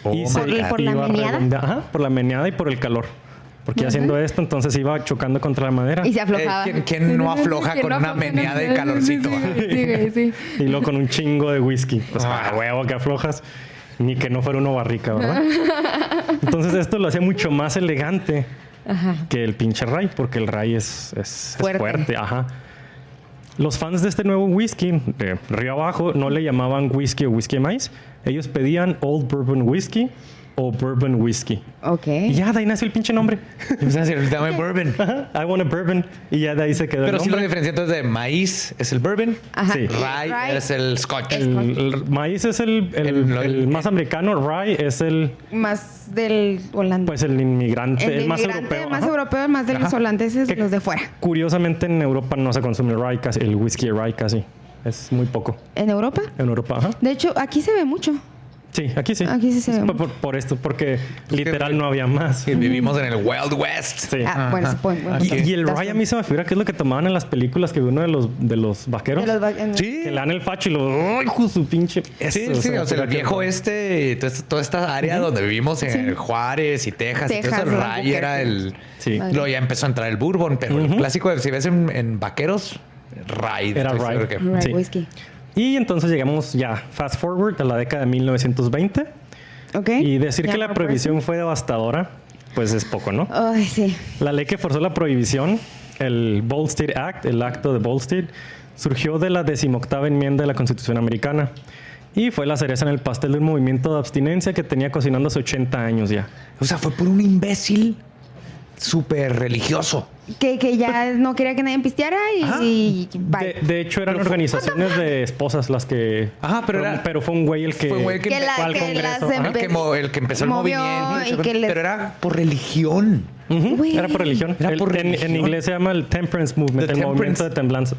Por la meneada. Por la meneada y por el calor. Porque haciendo esto, entonces iba chocando contra la madera. Y se aflojaba. ¿Quién no afloja con una meneada de calorcito? Sí. Y luego con un chingo de whisky. Pues huevo que aflojas. Ni que no fuera una barrica, ¿verdad? Entonces esto lo hacía mucho más elegante que el pinche rye, porque el rye es fuerte. Los fans de este nuevo whisky, de río abajo, no le llamaban whisky o whisky de maíz. Ellos pedían Old Bourbon Whiskey o Bourbon Whiskey. Y ya de ahí nació el pinche nombre. Dame bourbon. I want a bourbon. Y ya de ahí se quedó el nombre. Pero sí lo diferencia entonces de maíz es el bourbon. Sí. Rye es el scotch. El maíz es el más americano. Rye es el... Más del holandés. Pues el inmigrante. El más europeo. Más europeo, más de los holandeses, los de fuera. Curiosamente en Europa no se consume el rye casi. El whisky de rye casi. Es muy poco. ¿En Europa? En Europa, De hecho, aquí se ve mucho. Sí, aquí sí. Aquí sí se ve. Por esto, porque literal no había más. Y vivimos en el Wild West. Sí. Bueno, y el rye a mí se me figura que es lo que tomaban en las películas que uno de los vaqueros. Sí. Que le dan el facho y ¡ay, hijo su pinche! Sí, o sea, el viejo toda esta área donde vivimos en Juárez y Texas. Y todo eso, el rye era el... Sí. Luego ya empezó a entrar el bourbon, pero el clásico, si ves en vaqueros, rye. Era rye. Rye whisky. Y entonces llegamos ya, fast forward, a la década de 1920. Y decir que la prohibición fue devastadora, pues es poco, ¿no? Ay, sí. La ley que forzó la prohibición, el Volstead Act, el acto de Volstead, surgió de la 18ª enmienda de la Constitución americana. Y fue la cereza en el pastel de un movimiento de abstinencia que tenía cocinando hace 80 años ya. O sea, fue por un imbécil súper religioso. Que ya no quería que nadie pisteara y bye. De hecho, eran organizaciones de esposas las que... Ajá, pero fue un güey el que... Fue un güey que fue al Congreso. el que empezó el movimiento. Pero era por religión. Era por religión. En inglés se llama el Temperance Movement, el movimiento de templanza.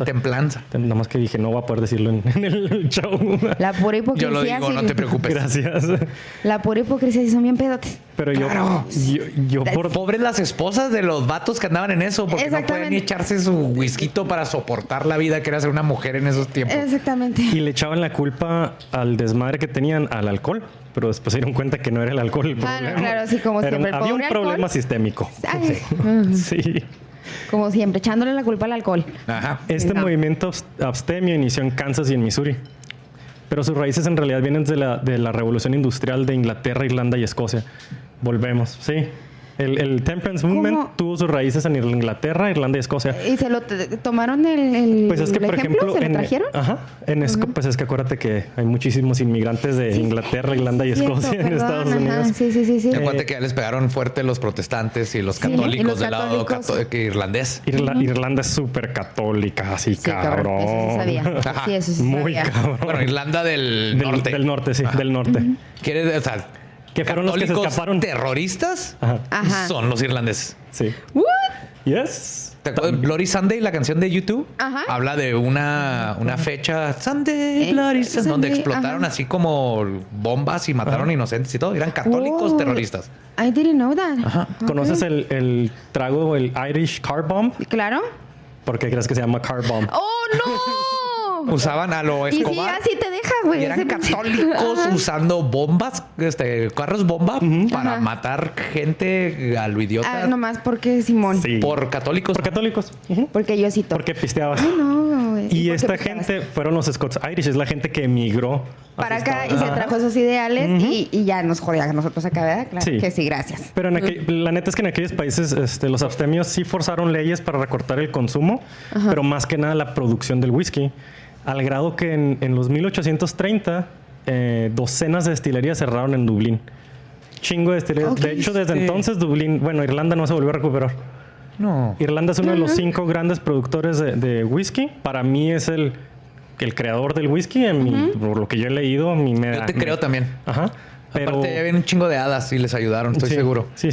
Templanza. Nada más que dije, no voy a poder decirlo en el show. La pura hipocresía. Yo lo digo, no te preocupes. Gracias. La pura hipocresía, sí son bien pedotes. Pero yo pobres las esposas de los vatos que andaban en eso, porque no pueden ni echarse su whisky para soportar la vida que era ser una mujer en esos tiempos. Exactamente. Y le echaban la culpa al desmadre que tenían al alcohol. Pero después se dieron cuenta que no era el alcohol el problema. No, claro, sí, como siempre. Había un problema sistémico. Ay. Sí. Como siempre, echándole la culpa al alcohol. Ajá. Este movimiento abstemio inició en Kansas y en Missouri. Pero sus raíces en realidad vienen de la revolución industrial de Inglaterra, Irlanda y Escocia. Volvemos, sí. El Temperance Movement tuvo sus raíces en Inglaterra, Irlanda y Escocia. ¿Y se lo tomaron el pues es que, por ejemplo, ¿Se lo trajeron? Pues es que acuérdate que hay muchísimos inmigrantes de Inglaterra, Irlanda y Escocia en Estados Unidos. Sí. Acuérdate que ya les pegaron fuerte los protestantes y los católicos del lado irlandés. Irlanda es súper católica, así cabrón. Eso sí sabía. Sí, eso sí muy sabía. cabrón. Bueno, Irlanda del norte. Del norte, sí, del norte. ¿Quieres, o sea, que fueron los que se escaparon? Terroristas Ajá. son los irlandeses. Sí. What? Yes. ¿Te acuerdas? Bloody Sunday, la canción de YouTube, habla de una fecha Sunday, Bloody Sunday, donde explotaron así como bombas y mataron inocentes y todo. Eran católicos terroristas. I didn't know that. Ajá. ¿Conoces el trago, el Irish Car Bomb? Claro. ¿Por qué crees que se llama Car Bomb? ¡Oh, no! Usaban a lo Escobar. Y sí, así te deja, güey. Y eran católicos usando bombas, carros bomba para matar gente a lo idiota. Nomás porque Simón. Sí. Por católicos. Por católicos. Porque Diosito. Porque pisteabas. Ay, no, güey. Y esta gente fueron los Scots Irish, es la gente que emigró para acá y se trajo esos ideales y ya nos jodía a nosotros acá, ¿verdad? Claro que sí, gracias. Pero la neta es que en aquellos países los abstemios sí forzaron leyes para recortar el consumo, pero más que nada la producción del whisky. Al grado que en los 1830 docenas de destilerías cerraron en Dublín. Chingo de destilerías. De hecho, desde entonces Irlanda no se volvió a recuperar. No. Irlanda es uno de los 5 grandes productores de whisky. Para mí es el creador del whisky, por lo que yo he leído. Yo te creo también. Ajá. Pero... Aparte, había un chingo de hadas y les ayudaron, estoy seguro. Sí.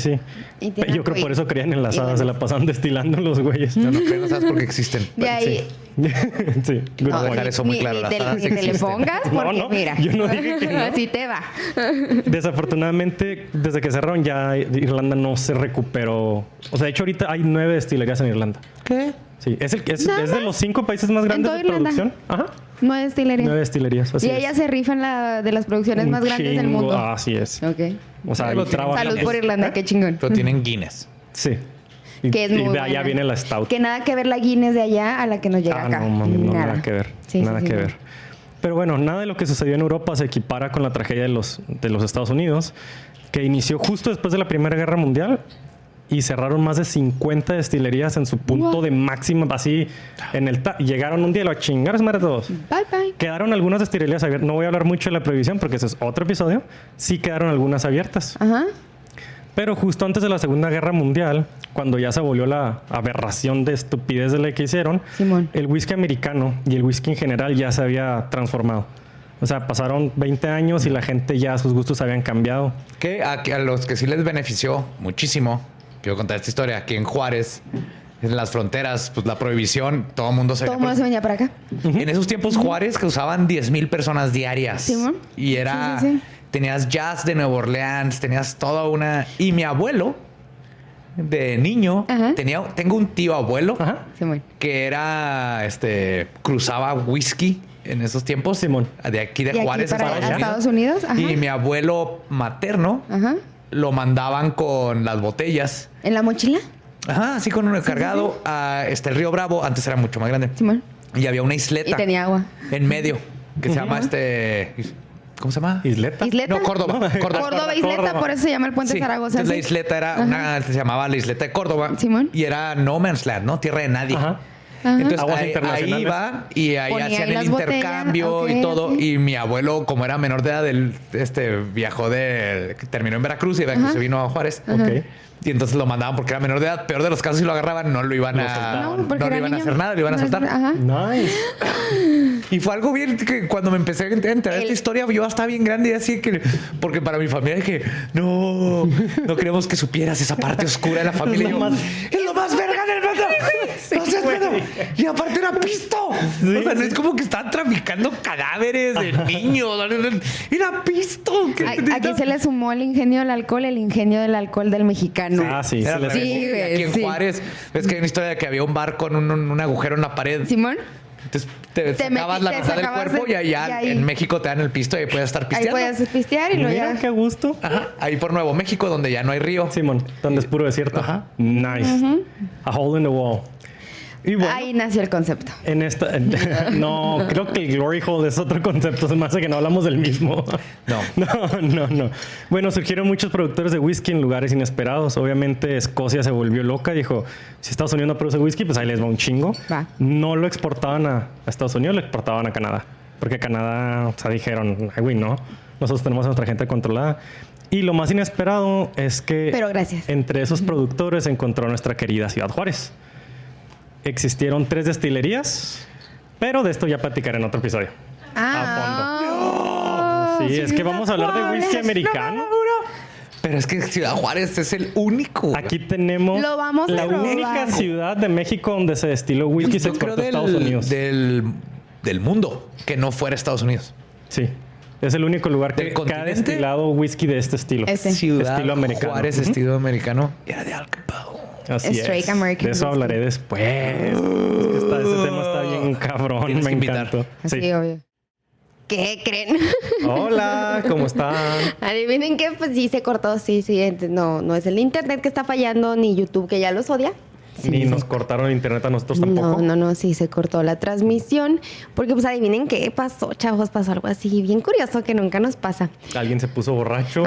Yo creo por eso creían en las hadas, se la pasaban destilando los güeyes. Yo no creo, ¿sabes? Porque existen. De ahí. Sí. Voy a dejar eso muy claro. Ni te le pongas porque mira. Yo no dije que no. Así te va. Desafortunadamente, desde que cerraron ya Irlanda no se recuperó. O sea, de hecho ahorita hay 9 destilerías en Irlanda. ¿Qué? Sí, es de los 5 países más grandes de producción. Ajá. 9 destilerías. 9 destilerías. Y ella se rifa en de las producciones más grandes del mundo. Así es. Ok. O sea, salud por Irlanda, qué chingón. Pero tienen Guinness. Sí. Que es muy de allá buena. viene la Stout. Que nada que ver la Guinness de allá a la que nos llega acá. No, mami, nada que ver. Nada que ver. Pero bueno, nada de lo que sucedió en Europa se equipara con la tragedia de los Estados Unidos, que inició justo después de la Primera Guerra Mundial y cerraron más de 50 destilerías en su punto de máxima, así llegaron un día y lo chingaron madre todos. Bye. Quedaron algunas destilerías abiertas. No voy a hablar mucho de la prohibición porque ese es otro episodio. Sí quedaron algunas abiertas. Ajá. Pero justo antes de la Segunda Guerra Mundial, cuando ya se volvió la aberración de estupidez de la que hicieron, Simón. el whisky americano y el whisky en general ya se había transformado. O sea, pasaron 20 años y la gente ya, sus gustos habían cambiado. Que a los que sí les benefició muchísimo, quiero contar esta historia, aquí en Juárez, en las fronteras, pues la prohibición, todo el mundo se venía para acá. En esos tiempos Juárez que usaban 10,000 personas diarias. Simón. Y era... Sí. Tenías jazz de Nueva Orleans, tenías toda una... Y mi abuelo, de niño, tengo un tío abuelo que era... cruzaba whisky en esos tiempos. Simón. De aquí de Juárez para Estados Unidos. Ajá. Y mi abuelo materno lo mandaban con las botellas. ¿En la mochila? Ajá, así con uno cargado a el Río Bravo. Antes era mucho más grande. Simón. Y había una isleta. Y tenía agua. En medio, que se llama ¿cómo se llama? ¿Isleta? No, Córdoba. Córdoba Isleta, por eso se llama el puente Zaragoza. La isleta era se llamaba la isleta de Córdoba. Simón. Y era no man's land, ¿no? Tierra de nadie. Ajá. Entonces ahí iba y ahí hacían el intercambio y todo. Y mi abuelo, como era menor de edad, él viajó terminó en Veracruz y se vino a Juárez. Y entonces lo mandaban porque era menor de edad. Peor de los casos, si lo agarraban, no lo iban a hacer nada, lo iban a soltar. Nice. Y fue algo bien que cuando me empecé a enterar de esta historia, yo estaba bien grande y así que, porque para mi familia dije, no queremos que supieras esa parte oscura de la familia. Es lo más verga del mundo. No seas pedo. Y aparte era pisto. O sea, no es como que estaban traficando cadáveres de niños. Era pisto. Aquí se le sumó el ingenio del alcohol del mexicano. Sí. Aquí en Juárez, ves que hay una historia de que había un bar con un agujero en la pared. Simón. Entonces te sacabas la mitad del cuerpo y allá en México te dan el pisto y ahí puedes estar pisteando. Ahí puedes pistear y mira, qué gusto. Ajá. Ahí por Nuevo México, donde ya no hay río. Simón, donde es puro desierto. Ajá. Nice. A hole in the wall. Y bueno, ahí nació el concepto. No, creo que el glory hole es otro concepto. Se me hace que no hablamos del mismo. No. Bueno, surgieron muchos productores de whisky en lugares inesperados. Obviamente Escocia se volvió loca. Dijo, si Estados Unidos no produce whisky, pues ahí les va un chingo. No lo exportaban a Estados Unidos, lo exportaban a Canadá. Porque Canadá, dijeron, ay, güey, no. Nosotros tenemos a nuestra gente controlada. Y lo más inesperado es que entre esos productores se encontró nuestra querida Ciudad Juárez. Existieron 3 destilerías, pero de esto ya platicaré en otro episodio. A fondo. Sí, es que vamos a hablar de whisky americano. Pero es que Ciudad Juárez es el único. Aquí tenemos la única ciudad de México donde se destiló whisky y se exportó a Estados Unidos. Del mundo que no fuera Estados Unidos. Sí. Es el único lugar que ha destilado whisky de este estilo. Ciudad estilo americano. Juárez, estilo americano. Era de Alcapao. Así es. American de eso hablaré después. Es que ese tema está bien cabrón. Me encantó. Sí, obvio. ¿Qué creen? Hola, ¿cómo están? Adivinen que pues sí se cortó. Sí. No es el internet que está fallando, ni YouTube que ya los odia. Ni nos cortaron el internet a nosotros tampoco. No, sí se cortó la transmisión. Porque pues adivinen qué pasó, chavos. Pasó algo así bien curioso que nunca nos pasa. Alguien se puso borracho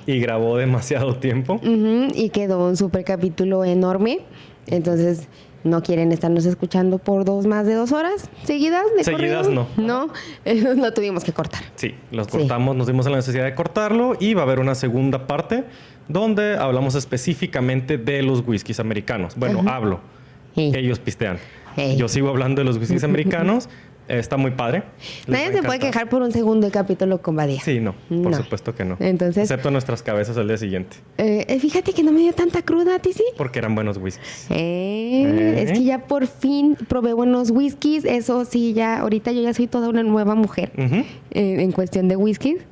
y grabó demasiado tiempo. Y quedó un super capítulo enorme. Entonces no quieren estarnos escuchando por más de 2 horas seguidas. Seguidas no. No, lo tuvimos que cortar. Sí, los cortamos, nos dimos la necesidad de cortarlo y va a haber una segunda parte donde hablamos específicamente de los whiskies americanos. Bueno, hablo. Ellos pistean. Yo sigo hablando de los whiskies americanos. Está muy padre. Nadie se puede quejar por un segundo capítulo con Badía. Sí, no. Por supuesto que no. Entonces, excepto nuestras cabezas el día siguiente. Fíjate que no me dio tanta cruda a ti, ¿sí? Porque eran buenos whiskies. Es que ya por fin probé buenos whiskies. Eso sí, ahorita yo ya soy toda una nueva mujer en cuestión de whiskies.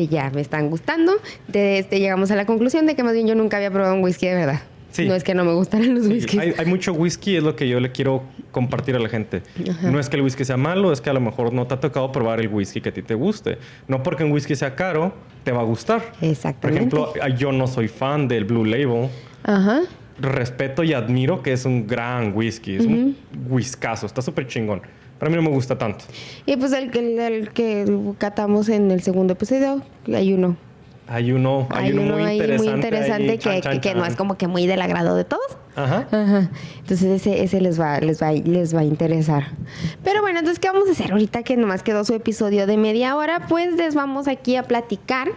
Ya me están gustando. Llegamos a la conclusión de que más bien yo nunca había probado un whisky de verdad. Sí. No es que no me gustaran los whiskies. Hay mucho whisky, es lo que yo le quiero compartir a la gente. No es que el whisky sea malo, es que a lo mejor no te ha tocado probar el whisky que a ti te guste. No porque un whisky sea caro, te va a gustar. Exactamente. Por ejemplo, yo no soy fan del Blue Label. Respeto y admiro que es un gran whisky. Es un whiskazo, está súper chingón. Pero a mí no me gusta tanto. Y pues el que catamos en el segundo episodio, hay uno. Hay uno muy interesante que no es como que muy del agrado de todos. Entonces ese les va a interesar. Pero bueno, entonces ¿qué vamos a hacer? Ahorita que nomás quedó su episodio de media hora, pues les vamos aquí a platicar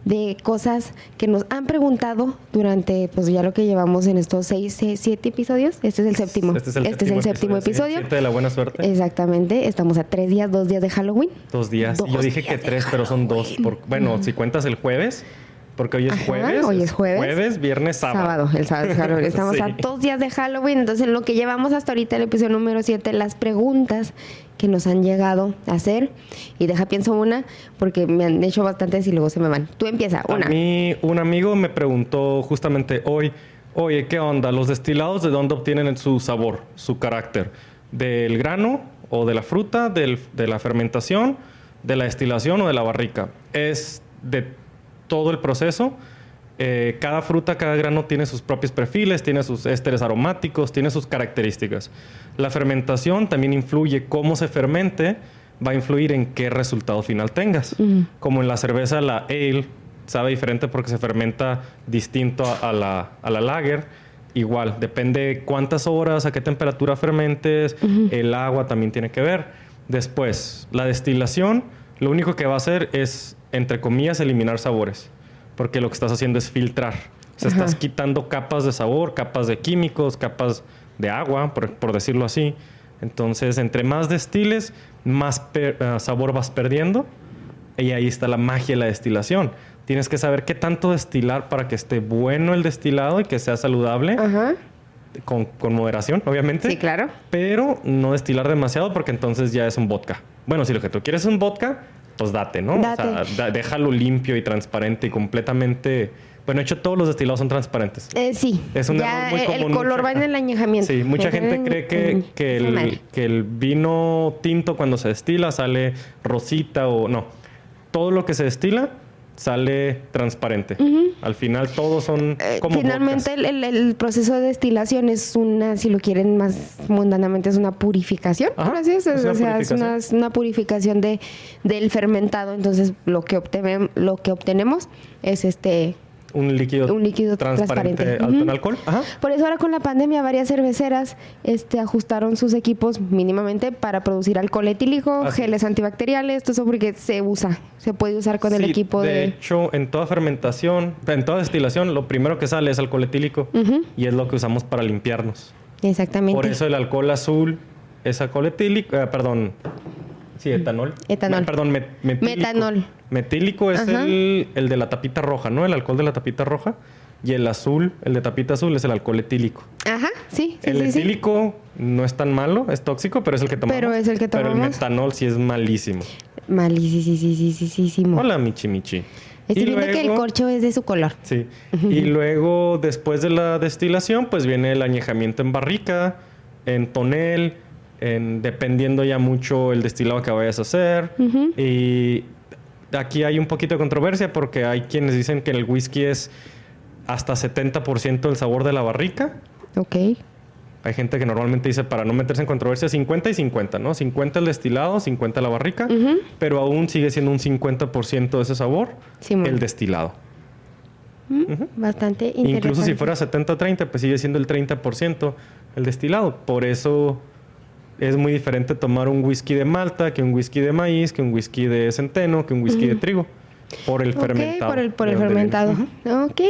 de cosas que nos han preguntado durante, pues ya lo que llevamos en estos 7 episodios. Este es el séptimo. Este es el séptimo episodio. 7 de la buena suerte. Exactamente. Estamos a 2 días de Halloween. 2 días. Yo dije que 3, pero son 2. Bueno, si cuentas el jueves, porque hoy es jueves. Hoy es jueves. Jueves, viernes, sábado. El sábado es Halloween. Estamos a 2 días de Halloween. Entonces, en lo que llevamos hasta ahorita, el episodio número 7, las preguntas que nos han llegado a hacer. Y pienso una, porque me han hecho bastantes y luego se me van. Tú empieza, una. A mí, un amigo me preguntó justamente hoy, oye, ¿qué onda? ¿Los destilados de dónde obtienen su sabor, su carácter? ¿Del grano o de la fruta, de la fermentación, de la destilación o de la barrica? Es de todo el proceso. Cada fruta, cada grano tiene sus propios perfiles, tiene sus ésteres aromáticos, tiene sus características. La fermentación también influye. Cómo se fermente va a influir en qué resultado final tengas. Como en la cerveza, la ale sabe diferente porque se fermenta distinto a la lager. igual, depende cuántas horas, a qué temperatura fermentes, el agua también tiene que ver. Después, la destilación, lo único que va a hacer es, entre comillas, eliminar sabores, porque lo que estás haciendo es filtrar. O sea, estás quitando capas de sabor, capas de químicos, capas de agua, por decirlo así. Entonces, entre más destiles, más sabor vas perdiendo. Y ahí está la magia de la destilación. Tienes que saber qué tanto destilar para que esté bueno el destilado y que sea saludable. Con moderación, obviamente. Sí, claro. Pero no destilar demasiado porque entonces ya es un vodka. Bueno, si lo que tú quieres es un vodka, pues date, ¿no? Date. O sea, déjalo limpio y transparente y completamente... Bueno, de hecho, todos los destilados son transparentes. Sí. Es un error muy común. El color va en el añejamiento. Sí, mucha gente cree que el vino tinto cuando se destila sale rosita o... No. Todo lo que se destila sale transparente. Al final todos son como finalmente el proceso de destilación es una, si lo quieren más mundanamente, es una purificación. Por así es. O sea, es una purificación del fermentado. Entonces, lo que obtenemos es un líquido transparente. Alto en alcohol. Por eso ahora con la pandemia varias cerveceras ajustaron sus equipos mínimamente para producir alcohol etílico, geles antibacteriales, todo eso porque se puede usar con el equipo de hecho, en toda fermentación, en toda destilación, lo primero que sale es alcohol etílico y es lo que usamos para limpiarnos. Exactamente. Por eso el alcohol azul es alcohol etílico, sí, etanol. Perdón, metílico. Metanol. Metílico es el de la tapita roja, ¿no? El alcohol de la tapita roja. Y el azul, el de tapita azul, es el alcohol etílico. Sí. El etílico no es tan malo, es tóxico, pero es el que tomamos. Pero es el que tomamos. Pero el metanol sí es malísimo. Malísimo. Hola, Michi. Estoy viendo que el corcho es de su color. Sí. Y luego, después de la destilación, pues viene el añejamiento en barrica, en tonel, dependiendo ya mucho el destilado que vayas a hacer. Y aquí hay un poquito de controversia porque hay quienes dicen que el whisky es hasta 70% el sabor de la barrica. Ok. Hay gente que normalmente dice, para no meterse en controversia, 50 y 50, ¿no? 50 el destilado, 50 la barrica, pero aún sigue siendo un 50% de ese sabor el destilado. Bastante interesante. Incluso si fuera 70-30, pues sigue siendo el 30% el destilado. Por eso es muy diferente tomar un whisky de malta que un whisky de maíz, que un whisky de centeno, que un whisky de trigo. Por el fermentado. Por el fermentado. Ok,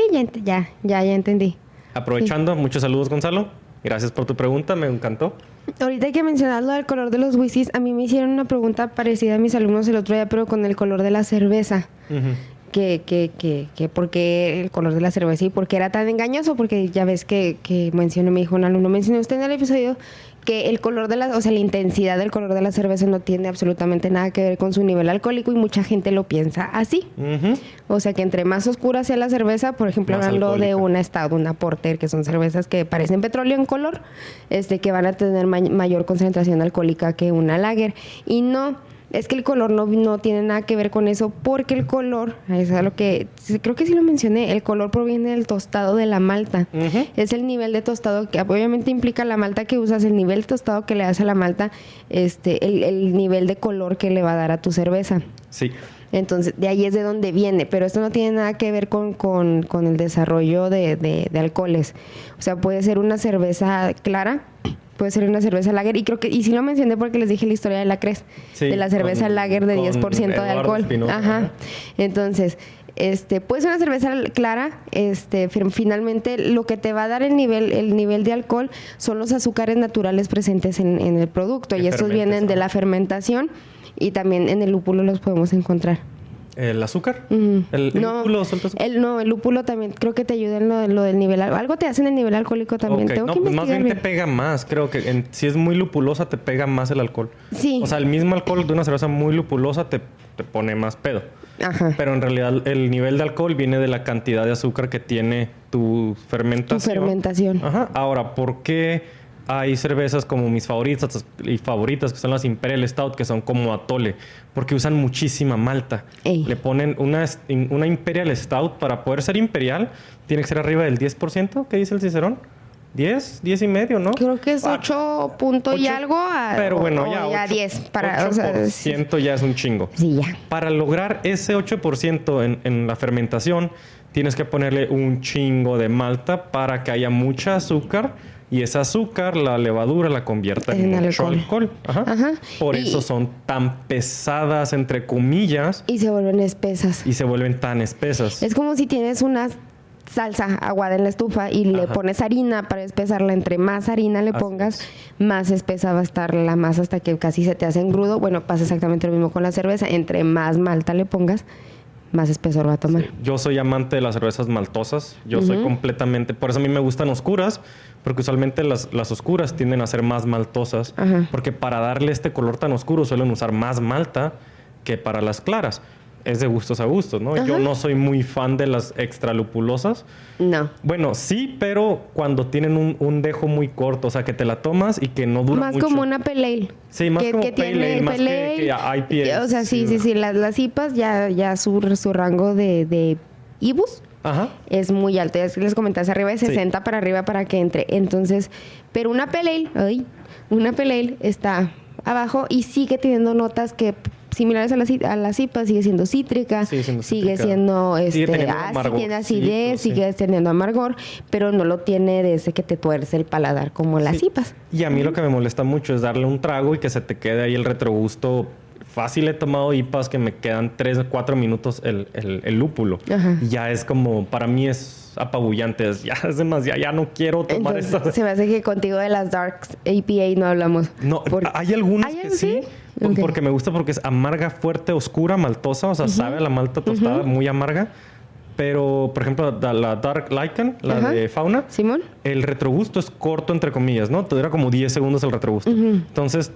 ya entendí. Aprovechando, muchos saludos, Gonzalo. Gracias por tu pregunta, me encantó. Ahorita hay que mencionar lo del color de los whiskies. A mí me hicieron una pregunta parecida a mis alumnos el otro día, pero con el color de la cerveza. Que por qué el color de la cerveza y por qué era tan engañoso, porque ya ves que me dijo un alumno, mencionó usted en el episodio que el color de la intensidad del color de la cerveza no tiene absolutamente nada que ver con su nivel alcohólico y mucha gente lo piensa así. O sea que entre más oscura sea la cerveza, por ejemplo, hablando de una Stout, una Porter, que son cervezas que parecen petróleo en color, que van a tener mayor concentración alcohólica que una lager. Y no, es que el color no tiene nada que ver con eso, porque el color, es algo que creo que sí lo mencioné, el color proviene del tostado de la malta. Es el nivel de tostado que obviamente implica la malta que usas, el nivel de tostado que le das a la malta, el nivel de color que le va a dar a tu cerveza. Sí. Entonces, de ahí es de donde viene, pero esto no tiene nada que ver con el desarrollo de alcoholes. O sea, puede ser una cerveza clara, puede ser una cerveza lager, y sí lo mencioné porque les dije la historia de la Cres, de la cerveza lager de 10% de alcohol. Espinosa. Entonces, puede ser una cerveza clara, finalmente lo que te va a dar el nivel de alcohol son los azúcares naturales presentes en el producto, y estos vienen de la fermentación, y también en el lúpulo los podemos encontrar. ¿El azúcar? ¿El lúpulo suelta azúcar? El lúpulo también creo que te ayuda en lo del nivel. Algo te hace en el nivel alcohólico también. Tengo que investigar más bien te pega más. Creo que si es muy lupulosa te pega más el alcohol. Sí. O sea, el mismo alcohol de una cerveza muy lupulosa te pone más pedo. Pero en realidad el nivel de alcohol viene de la cantidad de azúcar que tiene tu fermentación. Ahora, ¿por qué hay cervezas como mis favoritas, que son las Imperial Stout, que son como atole? Porque usan muchísima malta. Le ponen una Imperial Stout, para poder ser imperial, tiene que ser arriba del 10%, ¿qué dice el Cicerón? 10 y medio, ¿no? Creo que es 8 puntos y algo. Pero bueno, ya 10. 8% ya es un chingo. Sí, ya. Para lograr ese 8% en la fermentación, tienes que ponerle un chingo de malta para que haya mucha azúcar. Y ese azúcar, la levadura la convierte en mucho alcohol. Ajá. Por eso son tan pesadas, entre comillas. Y se vuelven espesas. Y se vuelven tan espesas. Es como si tienes una salsa aguada en la estufa y le pones harina para espesarla. Entre más harina le pongas, más espesa va a estar la masa hasta que casi se te hace engrudo. Bueno, pasa exactamente lo mismo con la cerveza. Entre más malta le pongas, más espesor va a tomar. Sí. Yo soy amante de las cervezas maltosas. Yo soy completamente... Por eso a mí me gustan oscuras, porque usualmente las oscuras tienden a ser más maltosas. Porque para darle este color tan oscuro suelen usar más malta que para las claras. Es de gustos a gustos, ¿no? Yo no soy muy fan de las extra lupulosas. No. Bueno, sí, pero cuando tienen un dejo muy corto, o sea, que te la tomas y que no dura más mucho. Más como una pale ale. Sí, más como pale ale, más que IPA. O sea, sí. Las IPAs ya su rango de IBUs es muy alto. Ya les comenté, arriba de 60 para arriba para que entre. Entonces, pero una pale ale está abajo y sigue teniendo notas que similares a las IPAs, sigue siendo cítrica, sigue siendo tiene acidez, sigue teniendo amargor, pero no lo tiene de ese que te tuerce el paladar como las IPAs. Y a mí lo que me molesta mucho es darle un trago y que se te quede ahí el retrogusto. Fácil he tomado IPAs que me quedan 3 o 4 minutos el lúpulo. Y ya es como, para mí es apabullante, ya es demasiado, ya no quiero tomar esto. Se me hace que contigo de las Darks APA no hablamos. No, hay algunas que sí. Porque me gusta porque es amarga, fuerte, oscura, maltosa. O sea, sabe a la malta tostada, muy amarga. Pero, por ejemplo, la Dark Lycan, la de Fauna. Simón. El retrogusto es corto, entre comillas, ¿no? Te dura como 10 segundos el retrogusto. Entonces,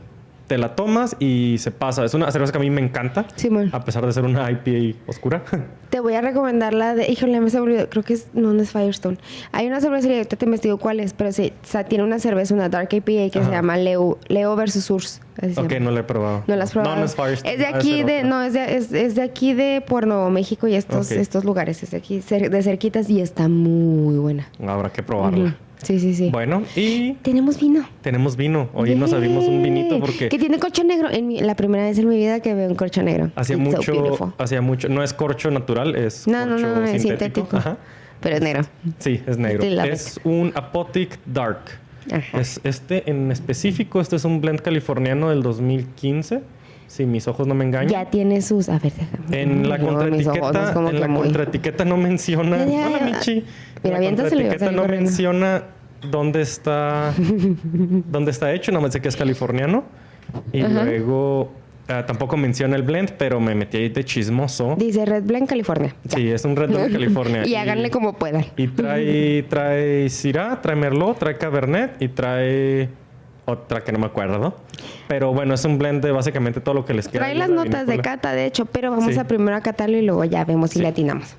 te la tomas y se pasa. Es una cerveza que a mí me encanta. Simón. A pesar de ser una IPA oscura. Te voy a recomendar la de... Híjole, me se olvidó. Creo que no es Firestone. Hay una cervecería, ahorita te investigo cuál es, pero sí, o sea, tiene una cerveza, una Dark IPA que se llama Leo versus Urs. Ok, no la he probado. No la has probado. No es Firestone. Es de aquí es de aquí de por Nuevo México y estos lugares. Es de aquí, de cerquitas y está muy buena. Habrá que probarla. Sí. Bueno, y... Tenemos vino. Hoy nos abrimos un vinito porque... Que tiene corcho negro. La primera vez en mi vida que veo un corcho negro. Hacía mucho. No es corcho natural, es corcho es sintético. Pero es negro. Sí, es negro. Es un Apothec Dark. Es en específico, este es un blend californiano del 2015. Si mis ojos no me engañan. Ya tiene sus... A ver, déjame. En la contraetiqueta no menciona... Hola, Michi. Mira, la contraetiqueta no menciona dónde está hecho. No me sé que es californiano. Y luego... tampoco menciona el blend, pero me metí ahí de chismoso. Dice Red Blend California. Sí, es un Red Blend California. Y háganle como puedan. Y trae Syrah, trae Merlot, trae Cabernet y trae... otra que no me acuerdo. Pero bueno, es un blend de básicamente todo lo que les queda. Trae las notas de cata, de hecho, pero vamos a primero a catarlo y luego ya vemos si le atinamos.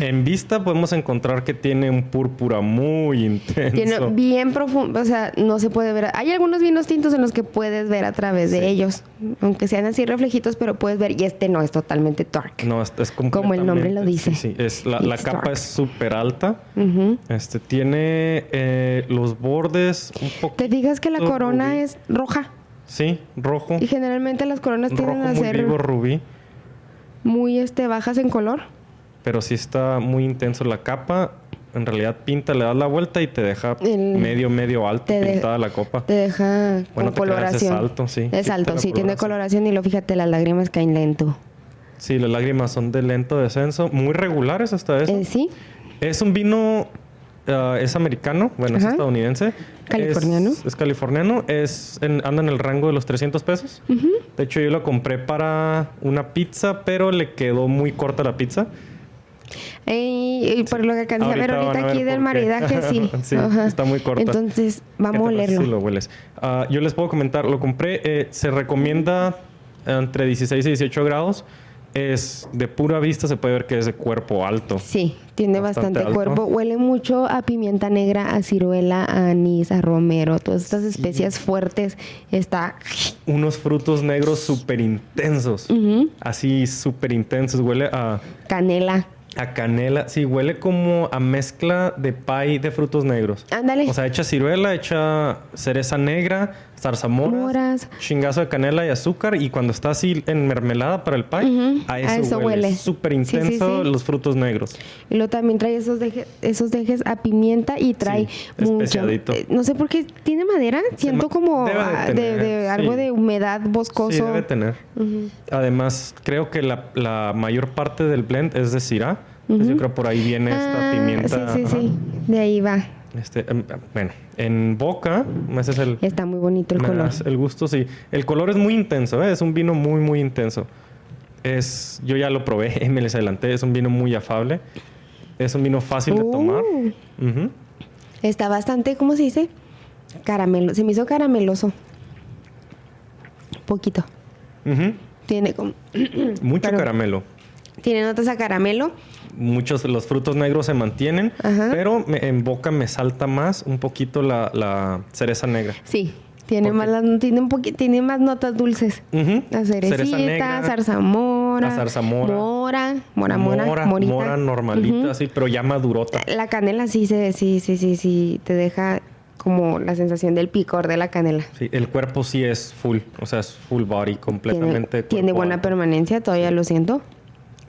En vista podemos encontrar que tiene un púrpura muy intenso. Tiene bien profundo, o sea, no se puede ver. Hay algunos vinos tintos en los que puedes ver a través de ellos, aunque sean así reflejitos, pero puedes ver. Y este no es totalmente dark. No, es completamente... Como el nombre lo dice. Sí. La capa es súper alta. Tiene los bordes un poco... ¿Te fijas que la corona es roja? Sí, rojo. Y generalmente las coronas tienden a ser... muy vivo, rubí. Muy bajas en color. Pero sí está muy intenso la capa. En realidad pinta, le das la vuelta y te deja medio alto pintada la copa. Te deja con coloración. Es alto, sí. Es alto, sí, tiene coloración y fíjate, las lágrimas caen lento. Sí, las lágrimas son de lento descenso. Muy regulares hasta eso. Sí. Es un vino... es americano. Bueno, es estadounidense. ¿Californiano? Es californiano. Anda en el rango de los $300. De hecho, yo lo compré para una pizza, pero le quedó muy corta la pizza. Y por lo que alcancé a ver ahorita aquí del maridaje, sí. Sí, está muy corta. Entonces, vamos a olerlo. Si lo hueles. Yo les puedo comentar, lo compré, se recomienda entre 16 y 18 grados. Es de pura vista, se puede ver que es de cuerpo alto. Sí, tiene bastante cuerpo. Huele mucho a pimienta negra, a ciruela, a anís, a romero, todas estas especias fuertes. Está... Unos frutos negros súper intensos. Así súper intensos. Huele a... Canela. A canela. Sí, huele como a mezcla de pie de frutos negros. Ándale. O sea, echa ciruela, echa cereza negra, zarzamoras, chingazo de canela y azúcar. Y cuando está así en mermelada para el pie, a eso huele. Súper intenso los frutos negros. Y luego también trae esos dejes a pimienta y trae mucho. Especiadito. No sé por qué tiene madera. Siento como de algo de humedad boscoso. Sí, debe tener. Además, creo que la mayor parte del blend es de Syrah. Entonces yo creo por ahí viene esta pimienta. Sí. De ahí va. Bueno, en boca, ese es el... Está muy bonito el color. El gusto, sí. El color es muy intenso, ¿eh? Es un vino muy, muy intenso. Yo ya lo probé, me les adelanté. Es un vino muy afable. Es un vino fácil de tomar. Está bastante, ¿cómo se dice? Caramelo. Se me hizo carameloso. Poquito. Tiene como... Mucho caramelo. Tiene notas a caramelo. Muchos de los frutos negros se mantienen, pero en boca me salta más un poquito la cereza negra. Sí, tiene más notas dulces. La cerecita, zarzamora, mora normalita, sí, pero ya madurota. La canela sí te deja como la sensación del picor de la canela. Sí, el cuerpo sí es full, o sea, es full body completamente. Tiene buena permanencia, todavía lo siento.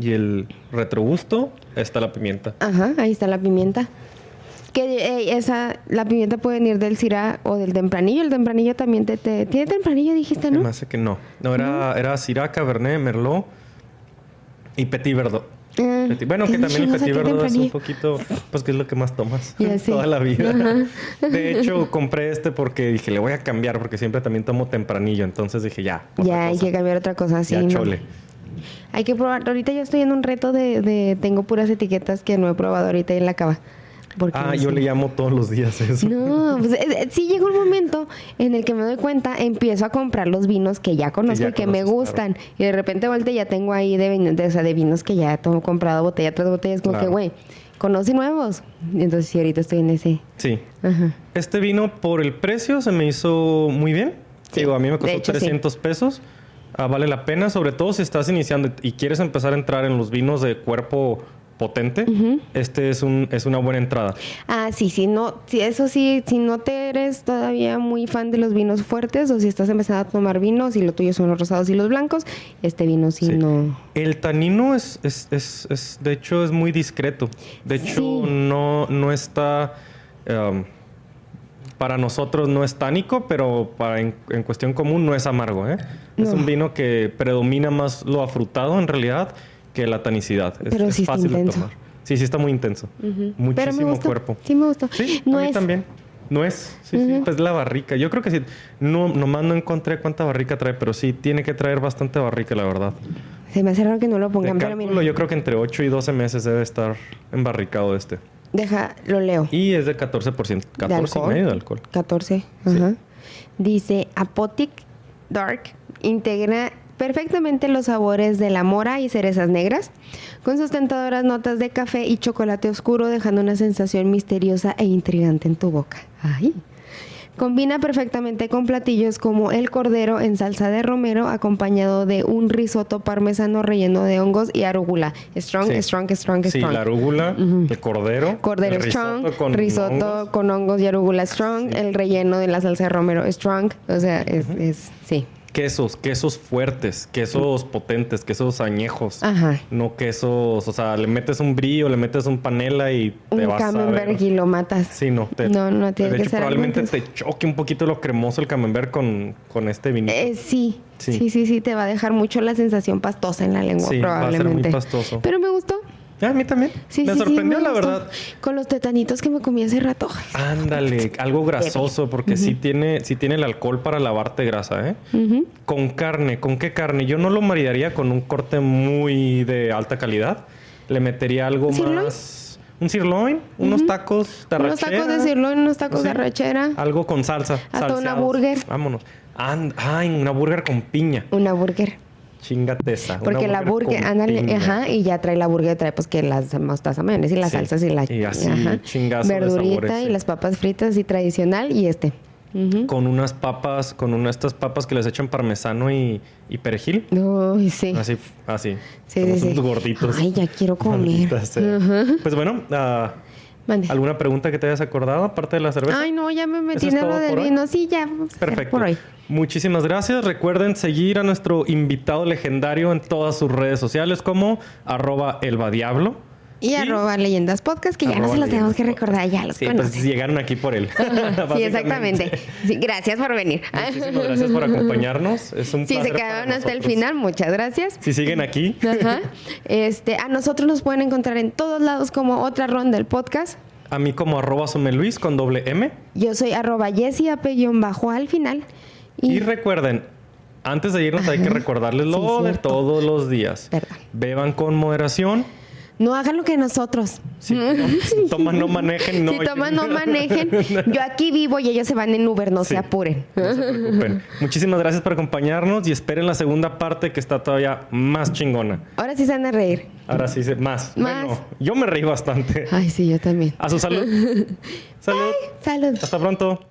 Y el retrogusto, está la pimienta. Ajá, ahí está la pimienta. Que la pimienta puede venir del Syrah o del Tempranillo. El Tempranillo también ¿tiene Tempranillo, dijiste, no? Me hace que no. No, era Syrah, Cabernet, Merlot y Petit Verdot. Bueno, que también el Petit Verdot es un poquito... Pues que es lo que más tomas toda la vida. De hecho, compré porque dije, le voy a cambiar porque siempre también tomo Tempranillo. Entonces dije, ya. Hay que cambiar otra cosa, sí. Ya, chole. Hay que probar. Ahorita yo estoy en un reto tengo puras etiquetas que no he probado ahorita en la cava. Yo le llamo todos los días eso. No, pues sí llega un momento en el que me doy cuenta, empiezo a comprar los vinos que ya conozco y que me gustan. Claro. Y de repente vuelta ya tengo ahí de vinos que ya he comprado botella tras botella. Es como que, güey, conocí nuevos. Entonces sí, ahorita estoy en ese. Sí. Este vino por el precio se me hizo muy bien. Sí. Digo, a mí me costó 300 pesos. Vale la pena, sobre todo si estás iniciando y quieres empezar a entrar en los vinos de cuerpo potente. Este es una buena entrada. Si no te eres todavía muy fan de los vinos fuertes o si estás empezando a tomar vinos y lo tuyo son los rosados y los blancos, este vino no... El tanino es de hecho es muy discreto. De hecho no está... para nosotros no es tánico, pero en cuestión común no es amargo, ¿eh? No. Es un vino que predomina más lo afrutado en realidad que la tanicidad. Pero sí fácil está de tomar. Sí, está muy intenso. Muchísimo cuerpo. Sí me gustó. Sí, a mí también. No es. Sí, pues la barrica. Yo creo que sí. Nomás no encontré cuánta barrica trae, pero sí tiene que traer bastante barrica, la verdad. Se me hace raro que no lo pongan, pero mira. Yo creo que entre 8 y 12 meses debe estar embarricado este. Lo leo. Y es de 14%. 14,5% de alcohol. 14. Ajá. Dice, Apotic Dark integra perfectamente los sabores de la mora y cerezas negras, con sus tentadoras notas de café y chocolate oscuro, dejando una sensación misteriosa e intrigante en tu boca. ¡Ay! Combina perfectamente con platillos como el cordero en salsa de romero, acompañado de un risotto parmesano relleno de hongos y arúgula. Strong. Sí, la arúgula, el cordero el strong, risotto con hongos y arúgula strong, el relleno de la salsa de romero strong. O sea, sí. Quesos fuertes, quesos potentes, quesos añejos. Ajá. No quesos, o sea, le metes un brie, le metes un panela y te vas a ver. Un camembert y lo matas. Sí, no tiene que ser. Probablemente te choque un poquito lo cremoso el camembert con este vinito. Sí, te va a dejar mucho la sensación pastosa en la lengua, probablemente. Va a ser muy pastoso. Pero me gustó. A mí también. Me sorprendió, la verdad. Con los tetanitos que me comí hace rato. Ándale, algo grasoso, porque sí tiene el alcohol para lavarte grasa, ¿eh? Con carne, ¿con qué carne? Yo no lo maridaría con un corte muy de alta calidad. Le metería algo más... Un sirloin, unos tacos de arrachera. Unos tacos de sirloin, unos tacos de arrachera. Algo con salsa. Hasta una burger. Vámonos. Una burger con piña. Una burger. Chingate esa. Porque la burger, ándale, y ya trae la burger, trae pues que las mostaza, mayonesa y las salsas y así, chingazo verdurita de sabores, y las papas fritas y tradicional y con unas papas, estas papas que les echan parmesano y perejil. Uy, sí. Así. Sí, somos sí. unos gorditos. Ay, ya quiero comer. Pues bueno, ¿alguna pregunta que te hayas acordado aparte de la cerveza? Ay, no, ya me metí en lo del vino. Sí, ya. Perfecto. Por hoy. Muchísimas gracias. Recuerden seguir a nuestro invitado legendario en todas sus redes sociales como @elvadiablo. Y @leyendas podcast, que ya no se los tenemos que recordar, ya los conocen. Pues llegaron aquí por él. Sí, exactamente. Sí, gracias por venir. Muchísimas gracias por acompañarnos. Es un placer. Si se quedaron hasta el final, muchas gracias. Si siguen aquí. Ajá. A nosotros nos pueden encontrar en todos lados como Otra Ronda del podcast. A mí como @someluis con doble M. Yo soy @jessiap_ al final. Y recuerden, antes de irnos hay que recordarles lo de todos los días. Perdón. Beban con moderación. No hagan lo que nosotros. Si toman, no manejen. Si toman, no manejen. Yo aquí vivo y ellos se van en Uber, no se apuren. No se preocupen. Muchísimas gracias por acompañarnos y esperen la segunda parte que está todavía más chingona. Ahora sí se van a reír. Ahora sí, más. Bueno, yo me reí bastante. Ay, sí, yo también. A su salud. Salud. Ay, salud. Hasta pronto.